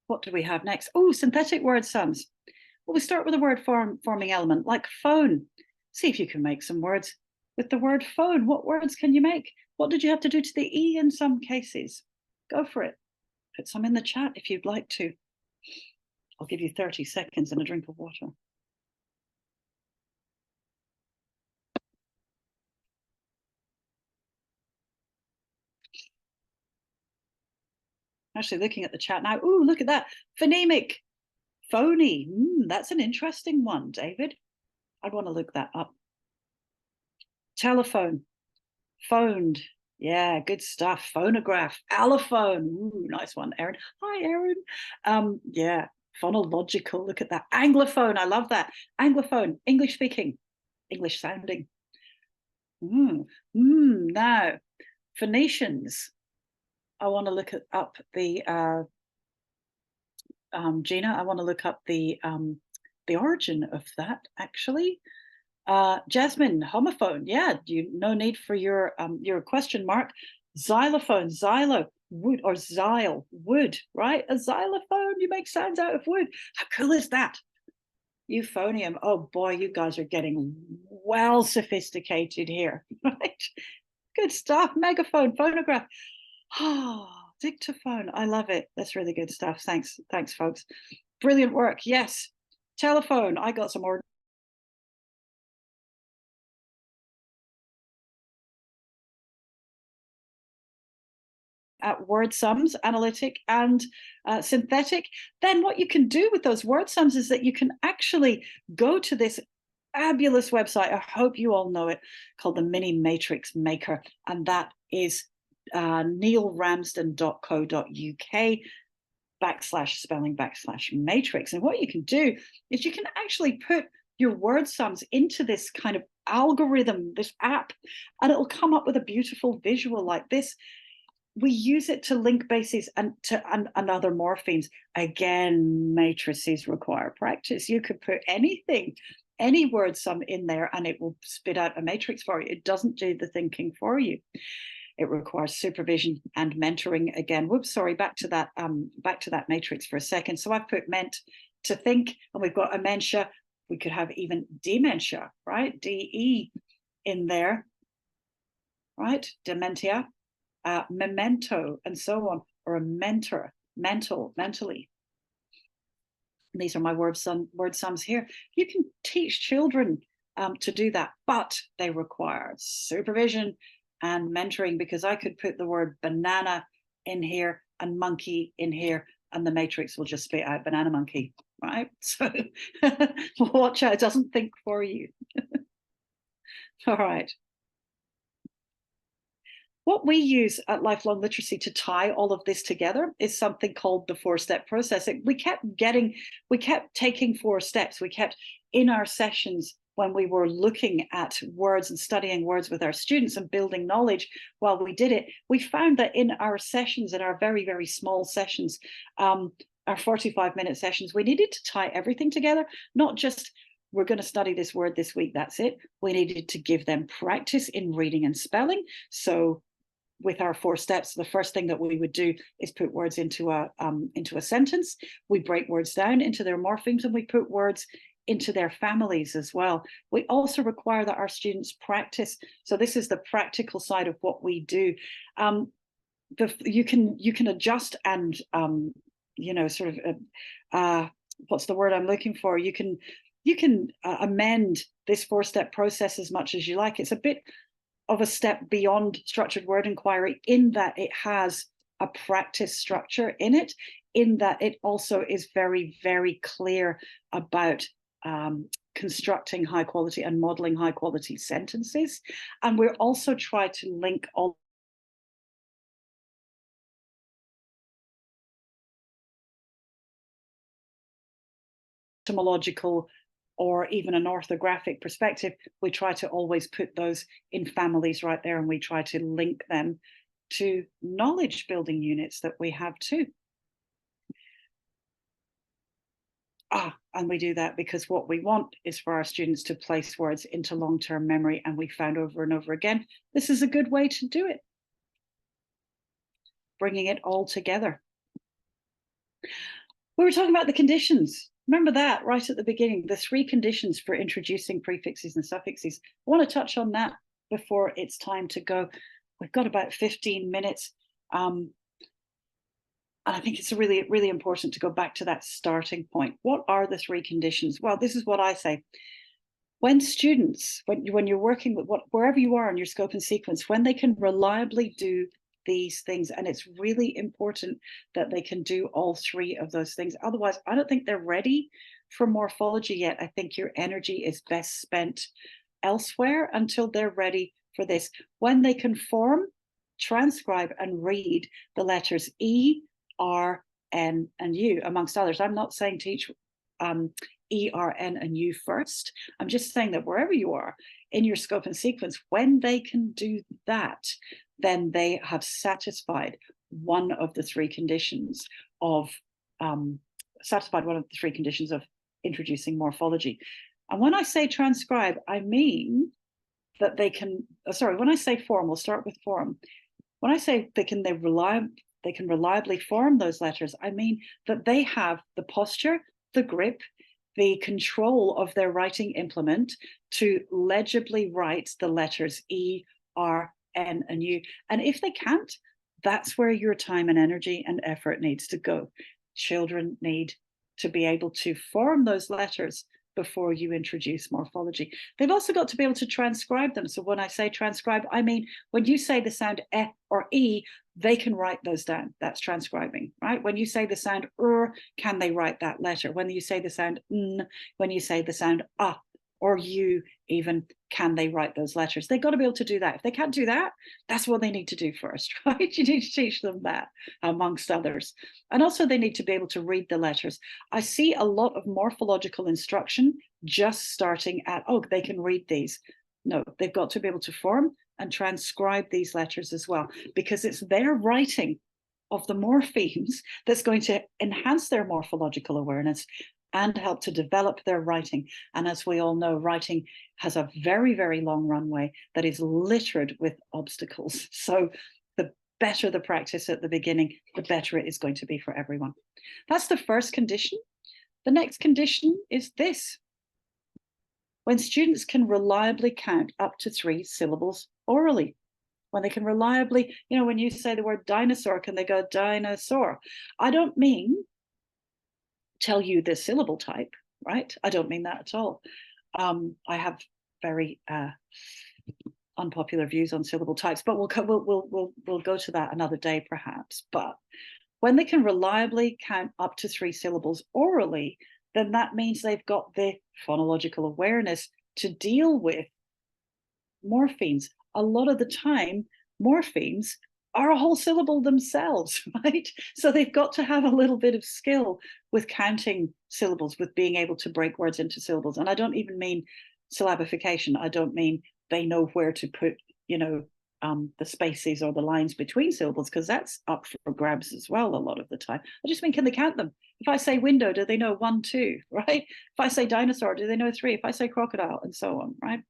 What do we have next? Oh, synthetic word sums. Well, we start with a word forming element like phone. See if you can make some words with the word phone. What words can you make? What did you have to do to the E in some cases? Go for it. Put some in the chat if you'd like to. I'll give you 30 seconds and a drink of water. Actually, looking at the chat now. Oh, look at that. Phonemic. Phony. That's an interesting one, David. I'd want to look that up. Telephone. Phoned. Yeah, good stuff. Phonograph. Allophone. Ooh, nice one, Erin. Hi, Erin. Yeah, phonological. Look at that. Anglophone. I love that. Anglophone. English speaking. English sounding. Now, Phoenicians. I want to look up the Gina. I want to look up the origin of that actually. Jasmine, homophone. Yeah, no need for your question mark. Xylophone, xylo, wood, or xyle, wood, right? A xylophone. You make sounds out of wood. How cool is that? Euphonium. Oh boy, you guys are getting well sophisticated here, right? Good stuff. Megaphone, phonograph. Oh, dictaphone. I love it. That's really good stuff. Thanks. Thanks, folks. Brilliant work. Yes. Telephone. I got some more. At word sums, analytic and synthetic. Then what you can do with those word sums is that you can actually go to this fabulous website. I hope you all know it, called the Mini Matrix Maker. And that is neilramsden.co.uk /spelling/matrix. And what you can do is you can actually put your word sums into this kind of algorithm, this app, and it'll come up with a beautiful visual like this. We use it to link bases and other morphemes. Again, matrices require practice. You could put anything, any word sum in there, and it will spit out a matrix for you. It doesn't do the thinking for you. It requires supervision and mentoring again. Whoops, sorry, back to that matrix for a second. So I've put meant to think, and we've got amentia. We could have even dementia, right? DE in there, right? Dementia. Memento, and so on, or a mentor, mentally. And these are my word sums here. You can teach children to do that, but they require supervision and mentoring, because I could put the word banana in here and monkey in here, and the matrix will just spit out banana monkey, right? So watch out, it doesn't think for you. All right. What we use at Lifelong Literacy to tie all of this together is something called the 4-step process. We kept taking 4 steps. We kept in our sessions when we were looking at words and studying words with our students and building knowledge while we did it, we found that in our sessions, in our very, very small sessions, our 45-minute sessions, we needed to tie everything together, not just we're going to study this word this week, that's it. We needed to give them practice in reading and spelling. So with our 4 steps, the first thing that we would do is put words into a sentence. We break words down into their morphemes, and we put words into their families as well. We also require that our students practice. So this is the practical side of what we do. You can adjust and sort of what's the word I'm looking for? You can amend this 4-step process as much as you like. It's a bit of a step beyond structured word inquiry in that it has a practice structure in it, in that it also is very, very clear about constructing high quality and modeling high quality sentences. And we're also trying to link all etymological or even an orthographic perspective. We try to always put those in families right there, and we try to link them to knowledge building units that we have too. And we do that because what we want is for our students to place words into long-term memory, and we found over and over again, this is a good way to do it. Bringing it all together. We were talking about the conditions. Remember that right at the beginning, the 3 conditions for introducing prefixes and suffixes. I want to touch on that before it's time to go. We've got about 15 minutes. And I think it's really, really important to go back to that starting point. What are the 3 conditions? Well, this is what I say. When students, when you're working with wherever you are in your scope and sequence, when they can reliably do these things, and it's really important that they can do all 3 of those things. Otherwise, I don't think they're ready for morphology yet. I think your energy is best spent elsewhere until they're ready for this. When they can form, transcribe, and read the letters E, R, N, and U, amongst others. I'm not saying teach E, R, N, and U first. I'm just saying that wherever you are in your scope and sequence, when they can do that, then they have satisfied one of the 3 conditions of introducing morphology. And when I say transcribe, I mean that they can. When I say form, we'll start with form. When I say they can reliably form those letters, I mean that they have the posture, the grip, the control of their writing implement to legibly write the letters E, R, N, and U. And if they can't, that's where your time and energy and effort needs to go. Children need to be able to form those letters before you introduce morphology. They've also got to be able to transcribe them. So when I say transcribe, I mean, when you say the sound E or E, they can write those down. That's transcribing, right? When you say the sound can they write that letter? When you say the sound N, when you say the sound or U, even, can they write those letters? They've got to be able to do that. If they can't do that, that's what they need to do first, right? You need to teach them that, amongst others. And also they need to be able to read the letters. I see a lot of morphological instruction just starting at, oh, they can read these. No, they've got to be able to form and transcribe these letters as well, because it's their writing of the morphemes that's going to enhance their morphological awareness and help to develop their writing. And as we all know, writing has a very, very long runway that is littered with obstacles. So the better the practice at the beginning, the better it is going to be for everyone. That's the first condition. The next condition is this: when students can reliably count up to 3 syllables orally. When they can reliably, when you say the word dinosaur, can they go dinosaur? I don't mean tell you the syllable type, right? I don't mean that at all. I have very unpopular views on syllable types, but we'll go to that another day perhaps. But when they can reliably count up to 3 syllables orally, then that means they've got the phonological awareness to deal with morphemes. A lot of the time, morphemes are a whole syllable themselves, right? So they've got to have a little bit of skill with counting syllables, with being able to break words into syllables. And I don't even mean syllabification. I don't mean they know where to put, the spaces or the lines between syllables, because that's up for grabs as well a lot of the time. I just mean, can they count them? If I say window, do they know 1, 2, right? If I say dinosaur, do they know 3? If I say crocodile, and so on, right?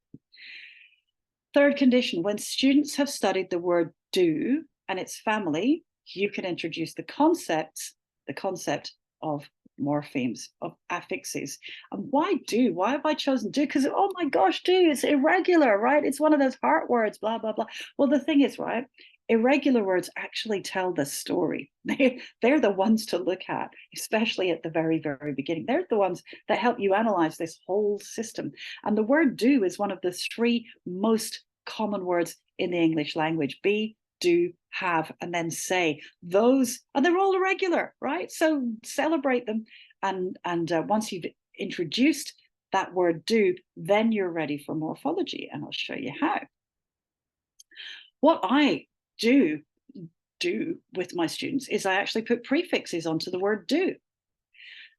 Third condition: when students have studied the word do and its family, you can introduce the concept of morphemes, of affixes. And why do? Why have I chosen do? Because, oh my gosh, do, it's irregular, right? It's one of those heart words, blah, blah, blah. Well, the thing is, right, irregular words actually tell the story. They're the ones to look at, especially at the very, very beginning. They're the ones that help you analyze this whole system. And the word do is one of the 3 most common words in the English language: be, do, have, and then say. Those, and they're all irregular, right? So celebrate them. And once you've introduced that word do, then you're ready for morphology. And I'll show you how. What I do with my students is I actually put prefixes onto the word do.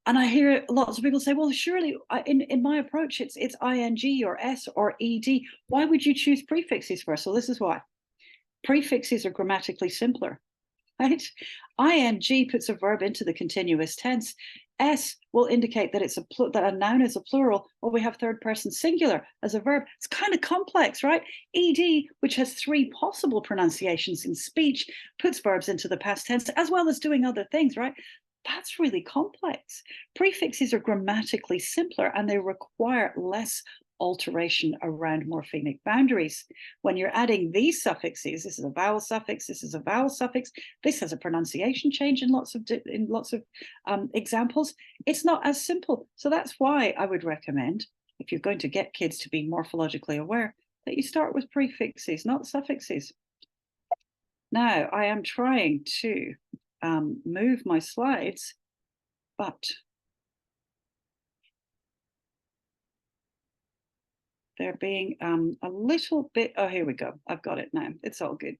And I hear lots of people say, well, surely in my approach, it's ing or s or ed. Why would you choose prefixes first? So this is why. Prefixes are grammatically simpler, right? Ing puts a verb into the continuous tense. S will indicate that that a noun is a plural, or we have third person singular as a verb. It's kind of complex, right? Ed, which has 3 possible pronunciations in speech, puts verbs into the past tense as well as doing other things, right? That's really complex. Prefixes are grammatically simpler and they require less alteration around morphemic boundaries. When you're adding these suffixes, this is a vowel suffix, this is a vowel suffix, this has a pronunciation change in lots of examples. It's not as simple. So that's why I would recommend, if you're going to get kids to be morphologically aware, that you start with prefixes, not suffixes. Now, I am trying to move my slides, but they're being a little bit, oh, here we go. I've got it now. It's all good.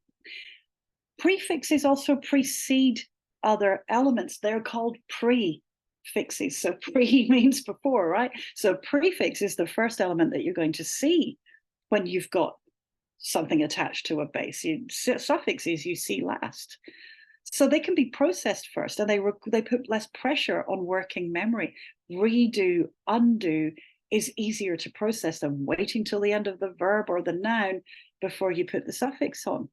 Prefixes also precede other elements. They're called prefixes. So pre means before, right? So prefix is the first element that you're going to see when you've got something attached to a base. Suffixes you see last. So they can be processed first, and they put less pressure on working memory. Redo, undo is easier to process than waiting till the end of the verb or the noun before you put the suffix on.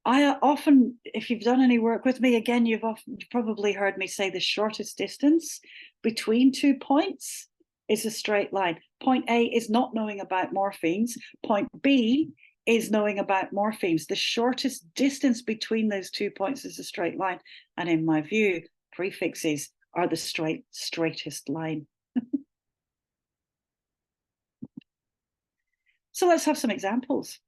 I often, if you've done any work with me, again, you've probably heard me say the shortest distance between 2 points is a straight line. Point A is not knowing about morphemes. Point B is knowing about morphemes. The shortest distance between those 2 points is a straight line. And in my view, prefixes are the straightest line. So let's have some examples.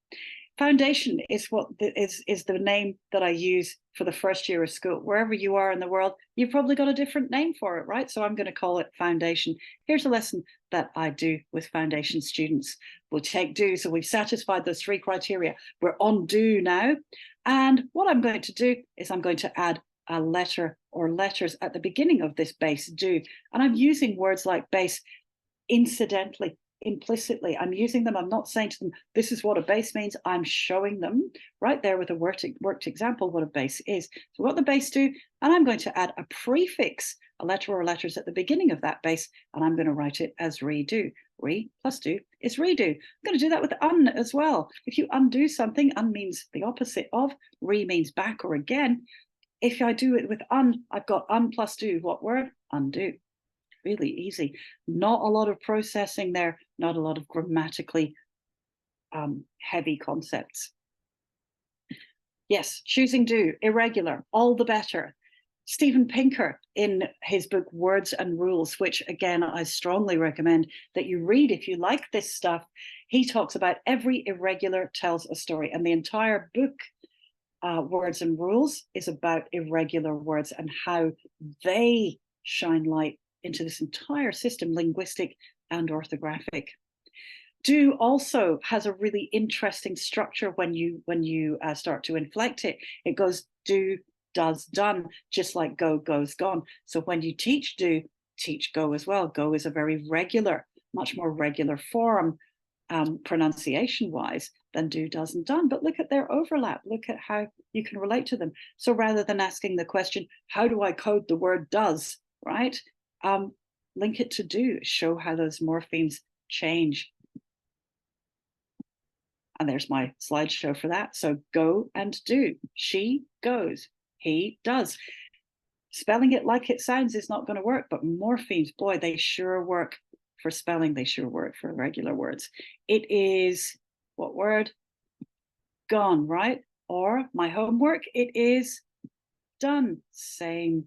Foundation is the name that I use for the first year of school. Wherever you are in the world, you've probably got a different name for it, right? So I'm going to call it foundation. Here's a lesson that I do with foundation students. We'll take do. So we've satisfied those 3 criteria. We're on do now. And what I'm going to do is I'm going to add a letter or letters at the beginning of this base do. And I'm using words like base incidentally, implicitly. I'm using them. I'm not saying to them, this is what a base means. I'm showing them right there with a worked example what a base is. So what the base do, and I'm going to add a prefix, a letter or letters at the beginning of that base, and I'm going to write it as redo. Re plus do is redo. I'm going to do that with un as well. If you undo something, un means the opposite of, re means back or again. If I do it with un, I've got un plus do. What word? Undo. Really easy. Not a lot of processing there, not a lot of grammatically heavy concepts. Yes, choosing do, irregular, all the better. Steven Pinker, in his book Words and Rules, which again I strongly recommend that you read if you like this stuff, he talks about every irregular tells a story, and the entire book Words and Rules is about irregular words and how they shine light into this entire system, linguistic and orthographic. Do also has a really interesting structure when you start to inflect it. It goes do, does, done, just like go, goes, gone. So when you teach do, teach go as well. Go is a very regular, much more regular form pronunciation-wise than do, does, and done. But look at their overlap. Look at how you can relate to them. So rather than asking the question, how do I code the word does, right? Link it to do, show how those morphemes change. And there's my slideshow for that. So go and do. She goes, he does. Spelling it like it sounds is not going to work, but morphemes, boy, they sure work for spelling. They sure work for regular words. It is, what word? Gone, right? Or my homework, it is done. Same,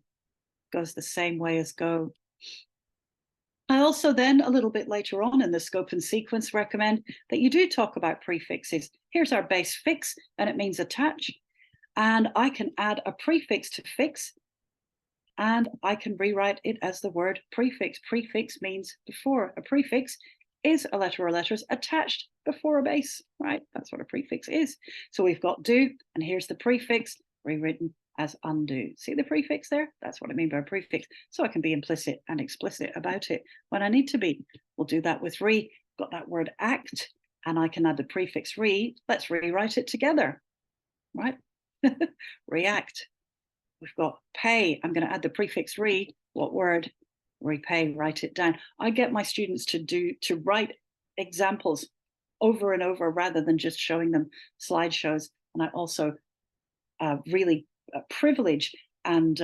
goes the same way as go. I also then, a little bit later on in the scope and sequence, recommend that you do talk about prefixes. Here's our base fix, and it means attach. And I can add a prefix to fix, and I can rewrite it as the word prefix. Prefix means before. A prefix is a letter or letters attached before a base, right? That's what a prefix is. So we've got do, and here's the prefix rewritten as undo. See the prefix there? That's what I mean by prefix. So I can be implicit and explicit about it when I need to be. We'll do that with re. Got that word act, and I can add the prefix re. Let's rewrite it together, right? React. We've got pay. I'm going to add the prefix re. What word? Repay. Write it down. I get my students to write examples over and over rather than just showing them slideshows. And I also really privilege and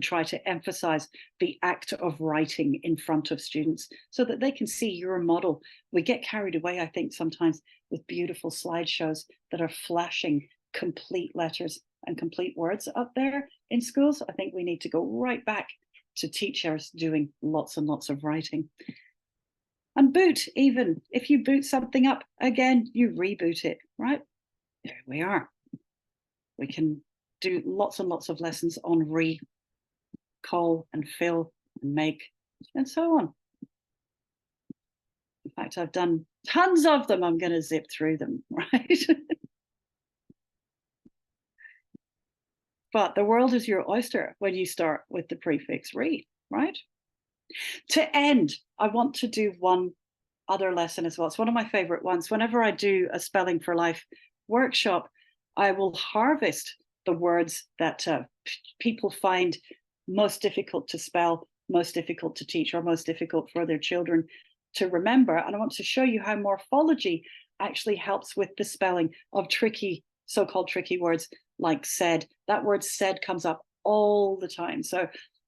try to emphasize the act of writing in front of students so that they can see your model. We get carried away, I think, sometimes with beautiful slideshows that are flashing complete letters and complete words up there in schools. I think we need to go right back to teachers doing lots and lots of writing. And boot, even if you boot something up, again, you reboot it, right? There we are. We can do lots and lots of lessons on recall and fill and make and so on. In fact, I've done tons of them. I'm going to zip through them, right? But the world is your oyster when you start with the prefix re, right? To end, I want to do one other lesson as well. It's one of my favorite ones. Whenever I do a Spelling for Life workshop, I will harvest the words that people find most difficult to spell, most difficult to teach, or most difficult for their children to remember. And I want to show you how morphology actually helps with the spelling of tricky, so-called tricky words like said. That word said comes up all the time. So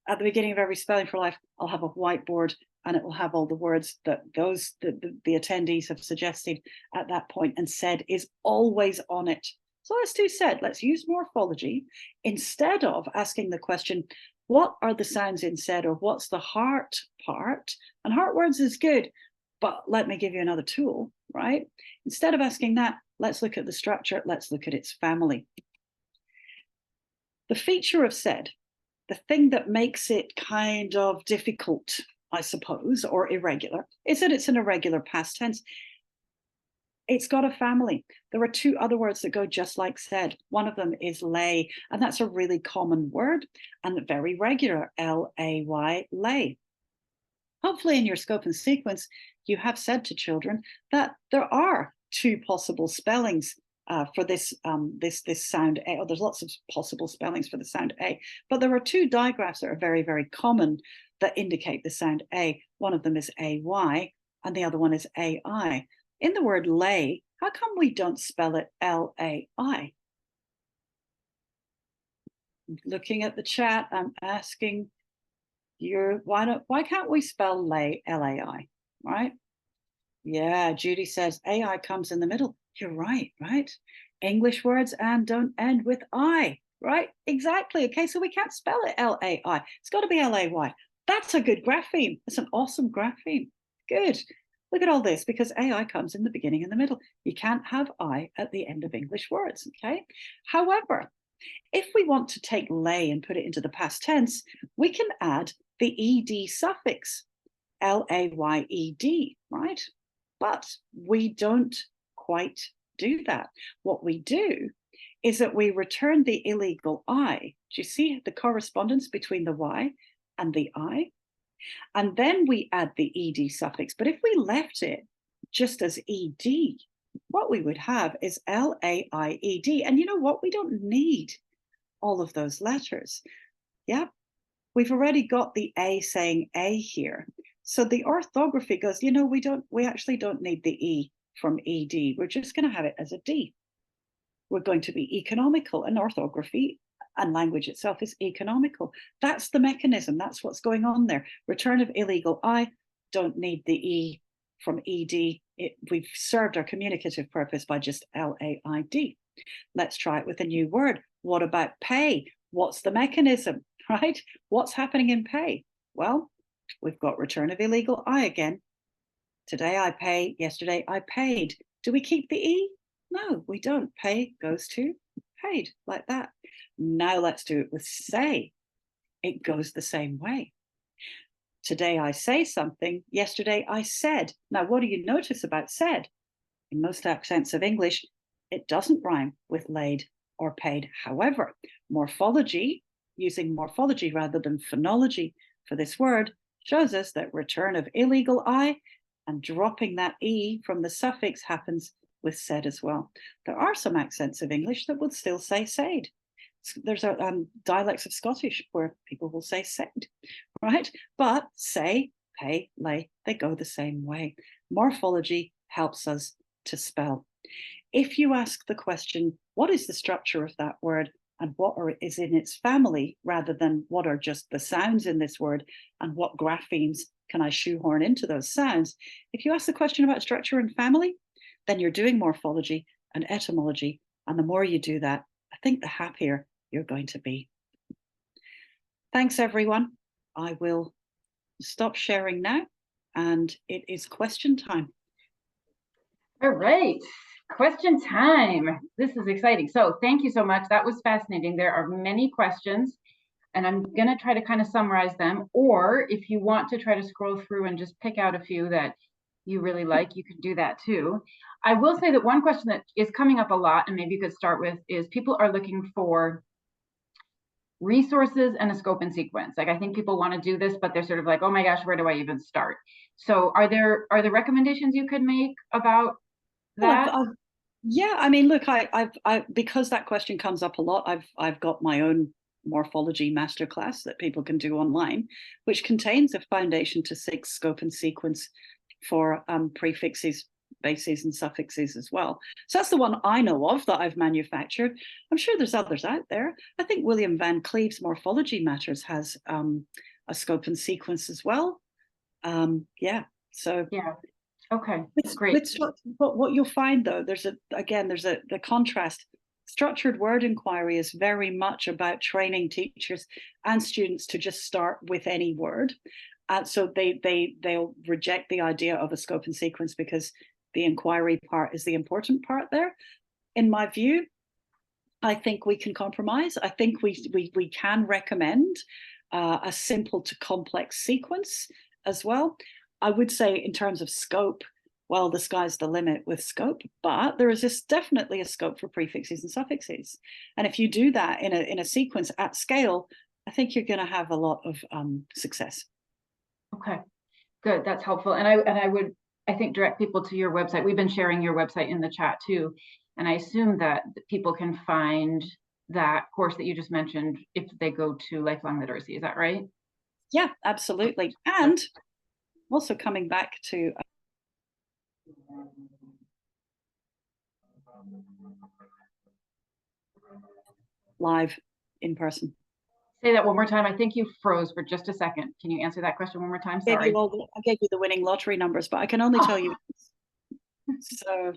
at the beginning of every Spelling for Life, I'll have a whiteboard and it will have all the words that the attendees have suggested at that point, and said is always on it. So let's do said. Let's use morphology instead of asking the question, what are the sounds in said, or what's the heart part? And heart words is good, but let me give you another tool, right? Instead of asking that, let's look at the structure. Let's look at its family. The feature of said, the thing that makes it kind of difficult, I suppose, or irregular, is that it's an irregular past tense. It's got a family. There are two other words that go just like said. One of them is lay, and that's a really common word and very regular, L-A-Y, lay. Hopefully in your scope and sequence, you have said to children that there are two possible spellings for this sound A. Oh, there's lots of possible spellings for the sound A, but there are two digraphs that are very, very common that indicate the sound A. One of them is A-Y, and the other one is A-I. In the word lay, how come we don't spell it L-A-I? Looking at the chat, I'm asking why can't we spell lay L-A-I, right? Yeah, Judy says AI comes in the middle. You're right, right? English words and don't end with I, right? Exactly. Okay, so we can't spell it L-A-I. It's got to be L-A-Y. That's a good grapheme. That's an awesome grapheme. Good. Look at all this, because AI comes in the beginning and the middle. You can't have I at the end of English words, okay? However, if we want to take lay and put it into the past tense, we can add the ed suffix, L-A-Y-E-D, right? But we don't quite do that. What we do is that we return the illegal I. Do you see the correspondence between the Y and the I? And then we add the ed suffix. But if we left it just as ed, what we would have is L-A-I-E-D. And you know what? We don't need all of those letters. Yeah, we've already got the A saying A here. So the orthography goes, you know, we actually don't need the E from ED. We're just going to have it as a D. We're going to be economical, and orthography and language itself is economical. That's the mechanism. That's what's going on there. Return of illegal I, don't need the E from ED. We've served our communicative purpose by just L-A-I-D. Let's try it with a new word. What about pay? What's the mechanism, right? What's happening in pay? Well, we've got return of illegal I again. Today I pay, yesterday I paid. Do we keep the E? No, we don't. Pay goes to paid, like that. Now let's do it with say. It goes the same way. Today I say something, yesterday I said. Now, what do you notice about said? In most accents of English, it doesn't rhyme with laid or paid. However, morphology, using morphology rather than phonology for this word, shows us that return of illegal I and dropping that E from the suffix happens with said as well. There are some accents of English that would still say said. There's dialects of Scottish where people will say said, right? But say, pay, lay, they go the same way. Morphology helps us to spell. If you ask the question, what is the structure of that word and what is in its family, rather than what are just the sounds in this word and what graphemes can I shoehorn into those sounds? If you ask the question about structure and family, then you're doing morphology and etymology. And the more you do that, I think the happier you're going to be. Thanks, everyone. I will stop sharing now, and it is question time. All right, question time. This is exciting. So thank you so much. That was fascinating. There are many questions, and I'm going to try to kind of summarize them. Or if you want to try to scroll through and just pick out a few that you really like, you can do that too. I will say that one question that is coming up a lot, and maybe you could start with, is people are looking for resources and a scope and sequence. Like, I think people want to do this, but they're sort of like, oh my gosh, where do I even start? So are there recommendations you could make about that? Well, yeah, I mean, look, I because that question comes up a lot, I've got my own morphology masterclass that people can do online, which contains a foundation to 6 scope and sequence for prefixes, bases and suffixes as well. So that's the one I know of that I've manufactured. I'm sure there's others out there. I think William Van Cleve's Morphology Matters has a scope and sequence as well. Yeah, so Yeah. Okay, it's, great. but what you'll find though, there's the contrast. Structured word inquiry is very much about training teachers and students to just start with any word. So they'll reject the idea of a scope and sequence because the inquiry part is the important part there. In my view, I think we can compromise. I think we can recommend a simple to complex sequence as well. I would say in terms of scope, well, the sky's the limit with scope, but there is definitely a scope for prefixes and suffixes. And if you do that in a sequence at scale, I think you're going to have a lot of success. Okay, good. That's helpful. And I would, I think, direct people to your website. We've been sharing your website in the chat too. And I assume that people can find that course that you just mentioned if they go to Lifelong Literacy. Is that right? Yeah, absolutely. And also coming back to live in person. Say that one more time. I think you froze for just a second. Can you answer that question one more time? Sorry. I gave you the winning lottery numbers, but I can only tell you. So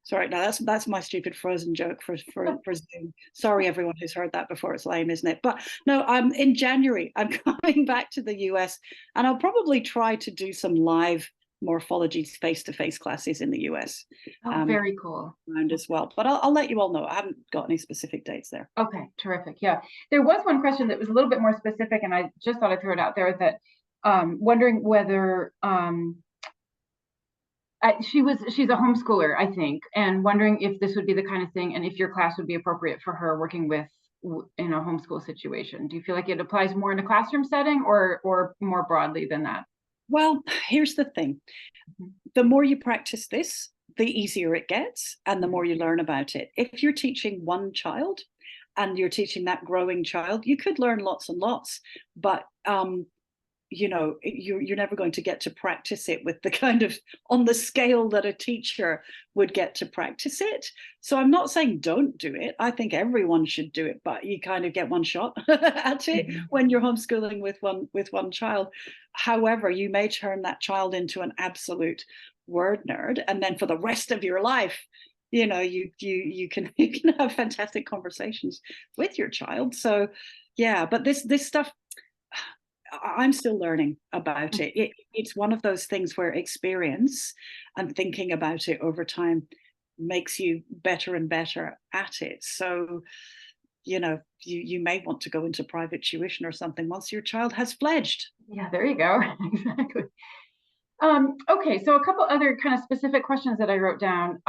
sorry, no, that's my stupid frozen joke for Zoom. Sorry, everyone who's heard that before. It's lame, isn't it? But no, I'm in January. I'm coming back to the US, and I'll probably try to do some live morphology face-to-face classes in the US. Oh, very cool. Around as well, but I'll let you all know. I haven't got any specific dates there. Okay, terrific. Yeah, there was one question that was a little bit more specific, and I just thought I'd throw it out there that wondering whether she's a homeschooler, I think, and wondering if this would be the kind of thing, and if your class would be appropriate for her working with in a homeschool situation. Do you feel like it applies more in a classroom setting or more broadly than that? Well, here's the thing. The more you practice this, the easier it gets and the more you learn about it. If you're teaching one child and you're teaching that growing child, you could learn lots and lots, but you know, you're never going to get to practice it with the kind of on the scale that a teacher would get to practice it. So I'm not saying don't do it. I think everyone should do it, but you kind of get one shot at it when you're homeschooling with one child. However, you may turn that child into an absolute word nerd, and then for the rest of your life, you know, you can have fantastic conversations with your child. So yeah, but this stuff, I'm still learning about it. It's one of those things where experience and thinking about it over time makes you better and better at it. So, you know, you may want to go into private tuition or something once your child has fledged. Yeah, there you go. Exactly. Okay, so a couple other kind of specific questions that I wrote down.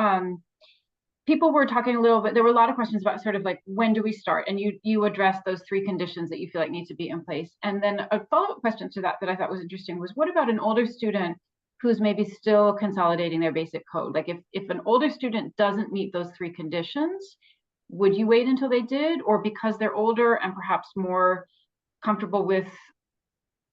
People were talking a little bit, there were a lot of questions about sort of like, when do we start? And you addressed those 3 conditions that you feel like need to be in place. And then a follow-up question to that I thought was interesting was, what about an older student who's maybe still consolidating their basic code? Like if an older student doesn't meet those 3 conditions, would you wait until they did? Or because they're older and perhaps more comfortable with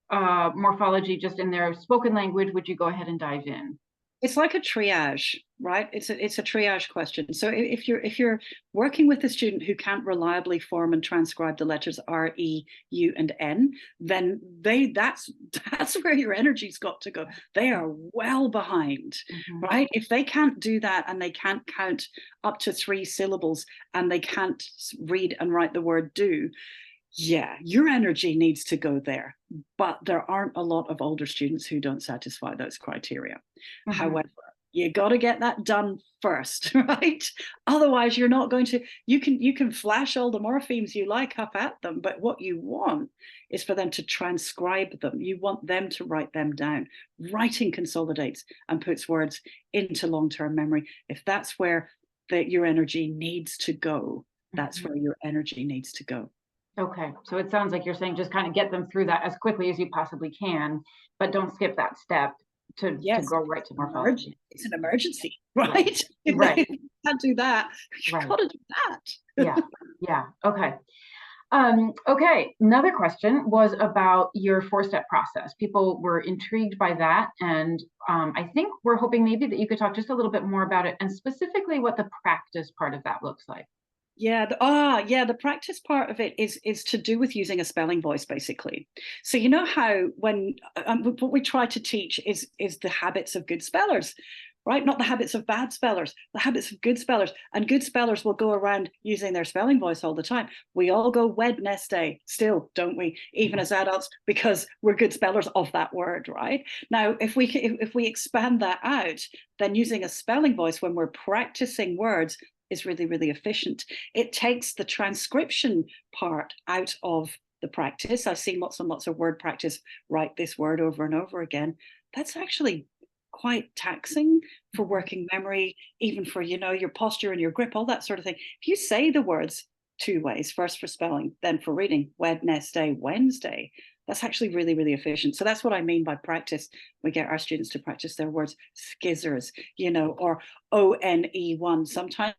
morphology just in their spoken language, would you go ahead and dive in? It's like a triage, right? It's a triage question. So if you're working with a student who can't reliably form and transcribe the letters R, E, U, and N, then that's where your energy's got to go. They are well behind, right? If they can't do that and they can't count up to 3 syllables and they can't read and write the word do, yeah, your energy needs to go there. But there aren't a lot of older students who don't satisfy those criteria. However, you got to get that done first, right? Otherwise, you're not going to, you can flash all the morphemes you like up at them, but what you want is for them to transcribe them. You want them to write them down. Writing consolidates and puts words into long-term memory. If that's where your energy needs to go, that's where your energy needs to go. Okay, so it sounds like you're saying just kind of get them through that as quickly as you possibly can, but don't skip that step to go right to morphology. It's an emergency, right? Right. If you can't do that, you've got to do that. Yeah, okay. Okay, another question was about your four-step process. People were intrigued by that, and I think we're hoping maybe that you could talk just a little bit more about it, and specifically what the practice part of that looks like. Yeah, the practice part of it is to do with using a spelling voice, basically. So you know how when what we try to teach is the habits of good spellers, right? Not the habits of bad spellers, the habits of good spellers. And good spellers will go around using their spelling voice all the time. We all go Wednesday still, don't we? Even as adults, because we're good spellers of that word, right? Now, if we expand that out, then using a spelling voice when we're practicing words is really, really efficient. It takes the transcription part out of the practice. I've seen lots and lots of word practice, write this word over and over again. That's actually quite taxing for working memory, even for, your posture and your grip, all that sort of thing. If you say the words two ways, first for spelling, then for reading, Wednesday, that's actually really, really efficient. So that's what I mean by practice. We get our students to practice their words, skizzers, or ONE1. Sometimes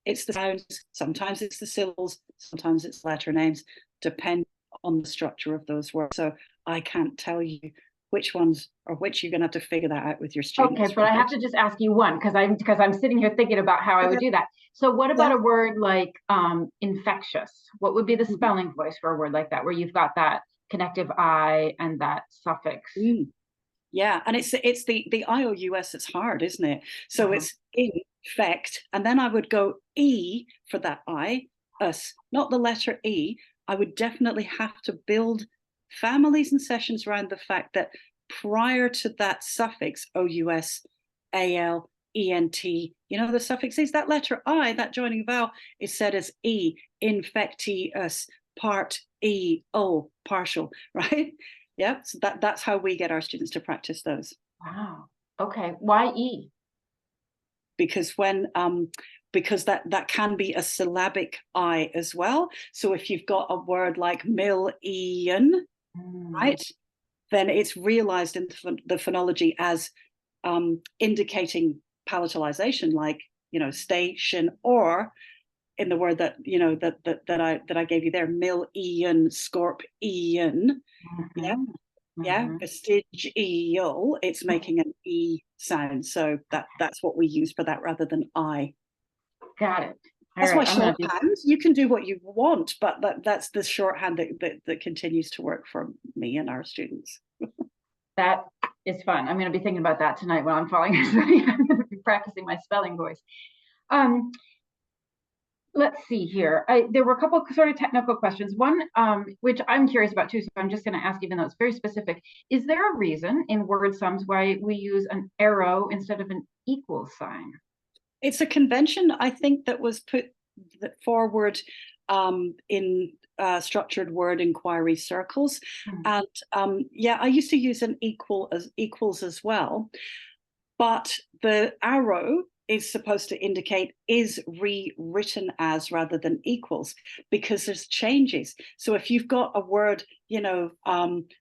it's the sounds, sometimes it's the syllables, sometimes it's letter names, depending on the structure of those words. So I can't tell you which ones or which. You're going to have to figure that out with your students. Okay, but I have to just ask you one because I'm sitting here thinking about how I would do that. So what about a word like infectious? What would be the spelling voice for a word like that, where you've got that connective I and that suffix? Yeah, and it's the IOUS that's hard, isn't it? So it's infect, and then I would go E for that I, us, not the letter E. I would definitely have to build families and sessions around the fact that prior to that suffix, OUS, AL, ENT, the suffix is that letter I, that joining vowel is said as E, infectious, part E, O, partial, right? Yeah, so that's how we get our students to practice those. Wow. Okay. Why E? Because because that can be a syllabic I as well. So if you've got a word like million, right, then it's realized in the phonology as indicating palatalization, like station, or in the word that that I gave you there, million, scorpion. Yeah, vestigial, it's making an E sound. So that's what we use for that rather than I. Got it. That's my shorthand. You can do what you want, but that's the shorthand that continues to work for me and our students. That is fun. I'm going to be thinking about that tonight when I'm falling asleep. I'm going to be practicing my spelling voice. Let's see here. There were a couple of sort of technical questions. One, which I'm curious about too, so I'm just going to ask, even though it's very specific. Is there a reason in word sums why we use an arrow instead of an equal sign? It's a convention, I think, that was put forward in structured word inquiry circles. And I used to use an equals as well. But the arrow is supposed to indicate is rewritten as rather than equals, because there's changes. So if you've got a word,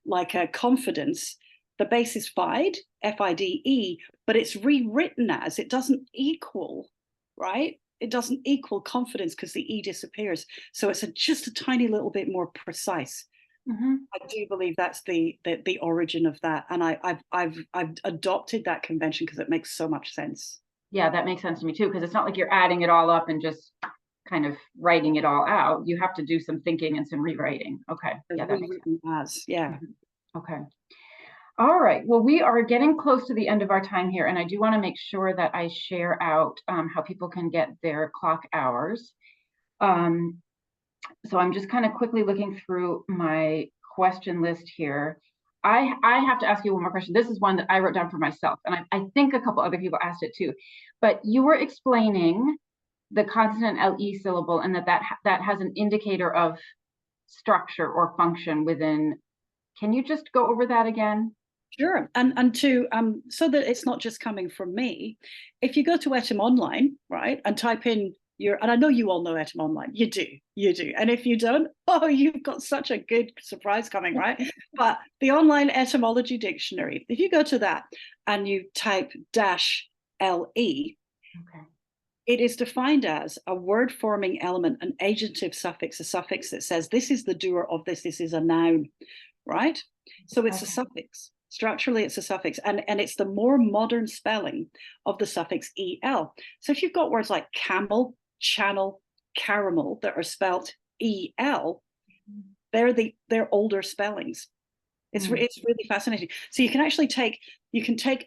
like a confidence, the base is FIDE, but it's rewritten as, it doesn't equal, right? It doesn't equal confidence because the E disappears. So it's just a tiny little bit more precise. I do believe that's the origin of that, and I've adopted that convention because it makes so much sense. Yeah, that makes sense to me too, because it's not like you're adding it all up and just kind of writing it all out. You have to do some thinking and some rewriting. Okay, yeah, that makes sense. Yeah. Okay. All right. Well, we are getting close to the end of our time here, and I do want to make sure that I share out how people can get their clock hours. So I'm just kind of quickly looking through my question list here. I have to ask you one more question. This is one that I wrote down for myself, and I think a couple other people asked it too. But you were explaining the consonant LE syllable, and that has an indicator of structure or function within. Can you just go over that again? Sure, and to so that it's not just coming from me, if you go to Etymonline, right, and type in and I know you all know Etymonline, you do, and if you don't, you've got such a good surprise coming, right? But the online etymology dictionary, if you go to that and you type -LE, It is defined as a word forming element, an agentive suffix, a suffix that says this is the doer of this is a noun, right? So it's a Okay. suffix. Structurally, it's a suffix, and it's the more modern spelling of the suffix el. So if you've got words like camel, channel, caramel that are spelt el, they're older spellings. It's Mm. it's really fascinating. So you can actually take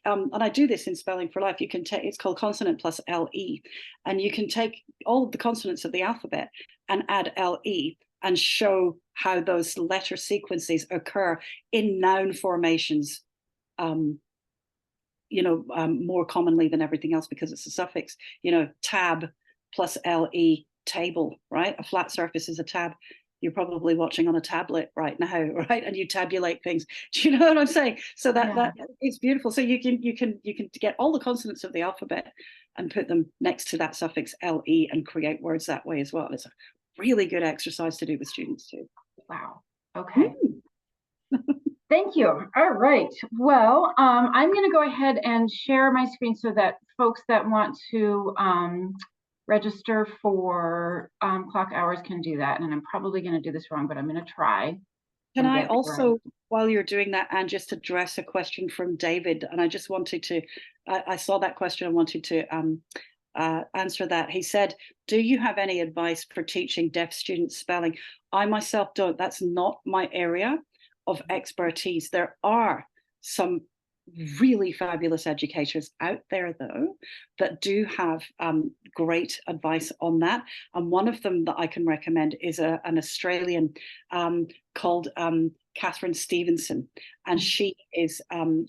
and I do this in Spelling for Life. You can take, it's called consonant plus le, and you can take all of the consonants of the alphabet and add le and show how those letter sequences occur in noun formations. More commonly than everything else because it's a suffix. Tab plus le, table, right? A flat surface is a tab. You're probably watching on a tablet right now, right? And you tabulate things. Do you know what I'm saying? So that is beautiful. So you can get all the consonants of the alphabet and put them next to that suffix le and create words that way as well. It's a really good exercise to do with students too. Wow. Okay. Thank you. All right. Well, I'm going to go ahead and share my screen so that folks that want to register for clock hours can do that. And I'm probably going to do this wrong, but I'm going to try. Can I also, while you're doing that, and just address a question from David? And I just wanted to, I saw that question and wanted to answer that. He said, do you have any advice for teaching deaf students spelling? I myself don't. That's not my area of expertise. There are some really fabulous educators out there, though, that do have great advice on that. And one of them that I can recommend is an Australian called Catherine Stevenson, and she is on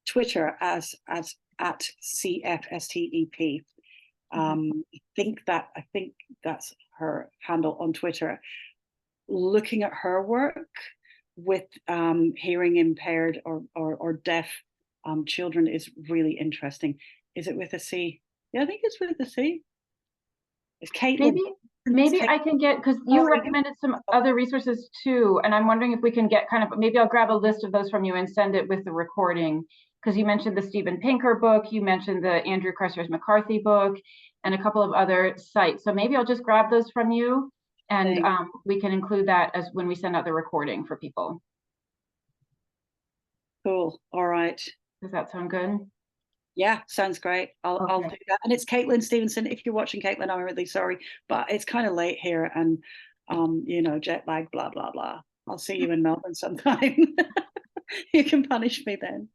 Twitter as at CFSTEP. I think that's her handle on Twitter. Looking at her work with hearing impaired or deaf children is really interesting. Is it with a C? Yeah, I think it's with a C. It's Caitlin. Maybe I can get, because you recommended some other resources too, and I'm wondering if we can get maybe I'll grab a list of those from you and send it with the recording, because you mentioned the Steven Pinker book, you mentioned the Andrew Carstairs McCarthy book, and a couple of other sites. So maybe I'll just grab those from you, and we can include that as when we send out the recording for people. Cool. All right. Does that sound good? Yeah, sounds great. I'll do that. And it's Caitlin Stevenson. If you're watching, Caitlin, I'm really sorry, but it's kind of late here, and jet lag, blah blah blah. I'll see you in Melbourne sometime. You can punish me then.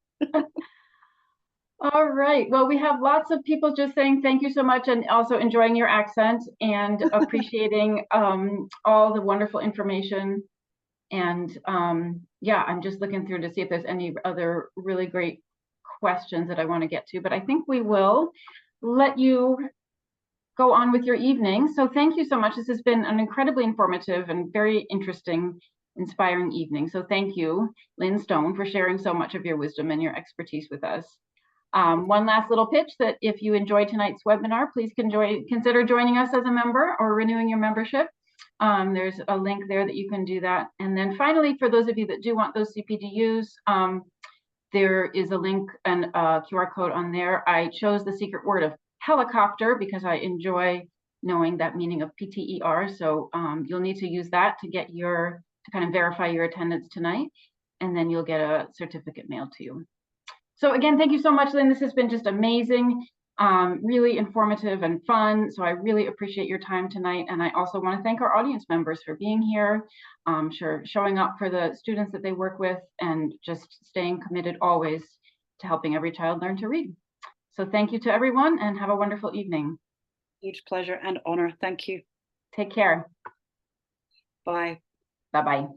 All right. Well, we have lots of people just saying thank you so much, and also enjoying your accent and appreciating all the wonderful information. And yeah, I'm just looking through to see if there's any other really great questions that I want to get to, but I think we will let you go on with your evening. So thank you so much. This has been an incredibly informative and very interesting, inspiring evening. So thank you, Lynn Stone, for sharing so much of your wisdom and your expertise with us. One last little pitch that if you enjoyed tonight's webinar, please consider joining us as a member or renewing your membership. There's a link there that you can do that. And then finally, for those of you that do want those CPDUs, there is a link and a QR code on there. I chose the secret word of helicopter because I enjoy knowing that meaning of PTER. So you'll need to use that to kind of verify your attendance tonight, and then you'll get a certificate mailed to you. So again, thank you so much, Lynn. This has been just amazing, really informative and fun. So I really appreciate your time tonight. And I also want to thank our audience members for being here, showing up for the students that they work with, and just staying committed always to helping every child learn to read. So thank you to everyone, and have a wonderful evening. Huge pleasure and honor. Thank you. Take care. Bye. Bye-bye.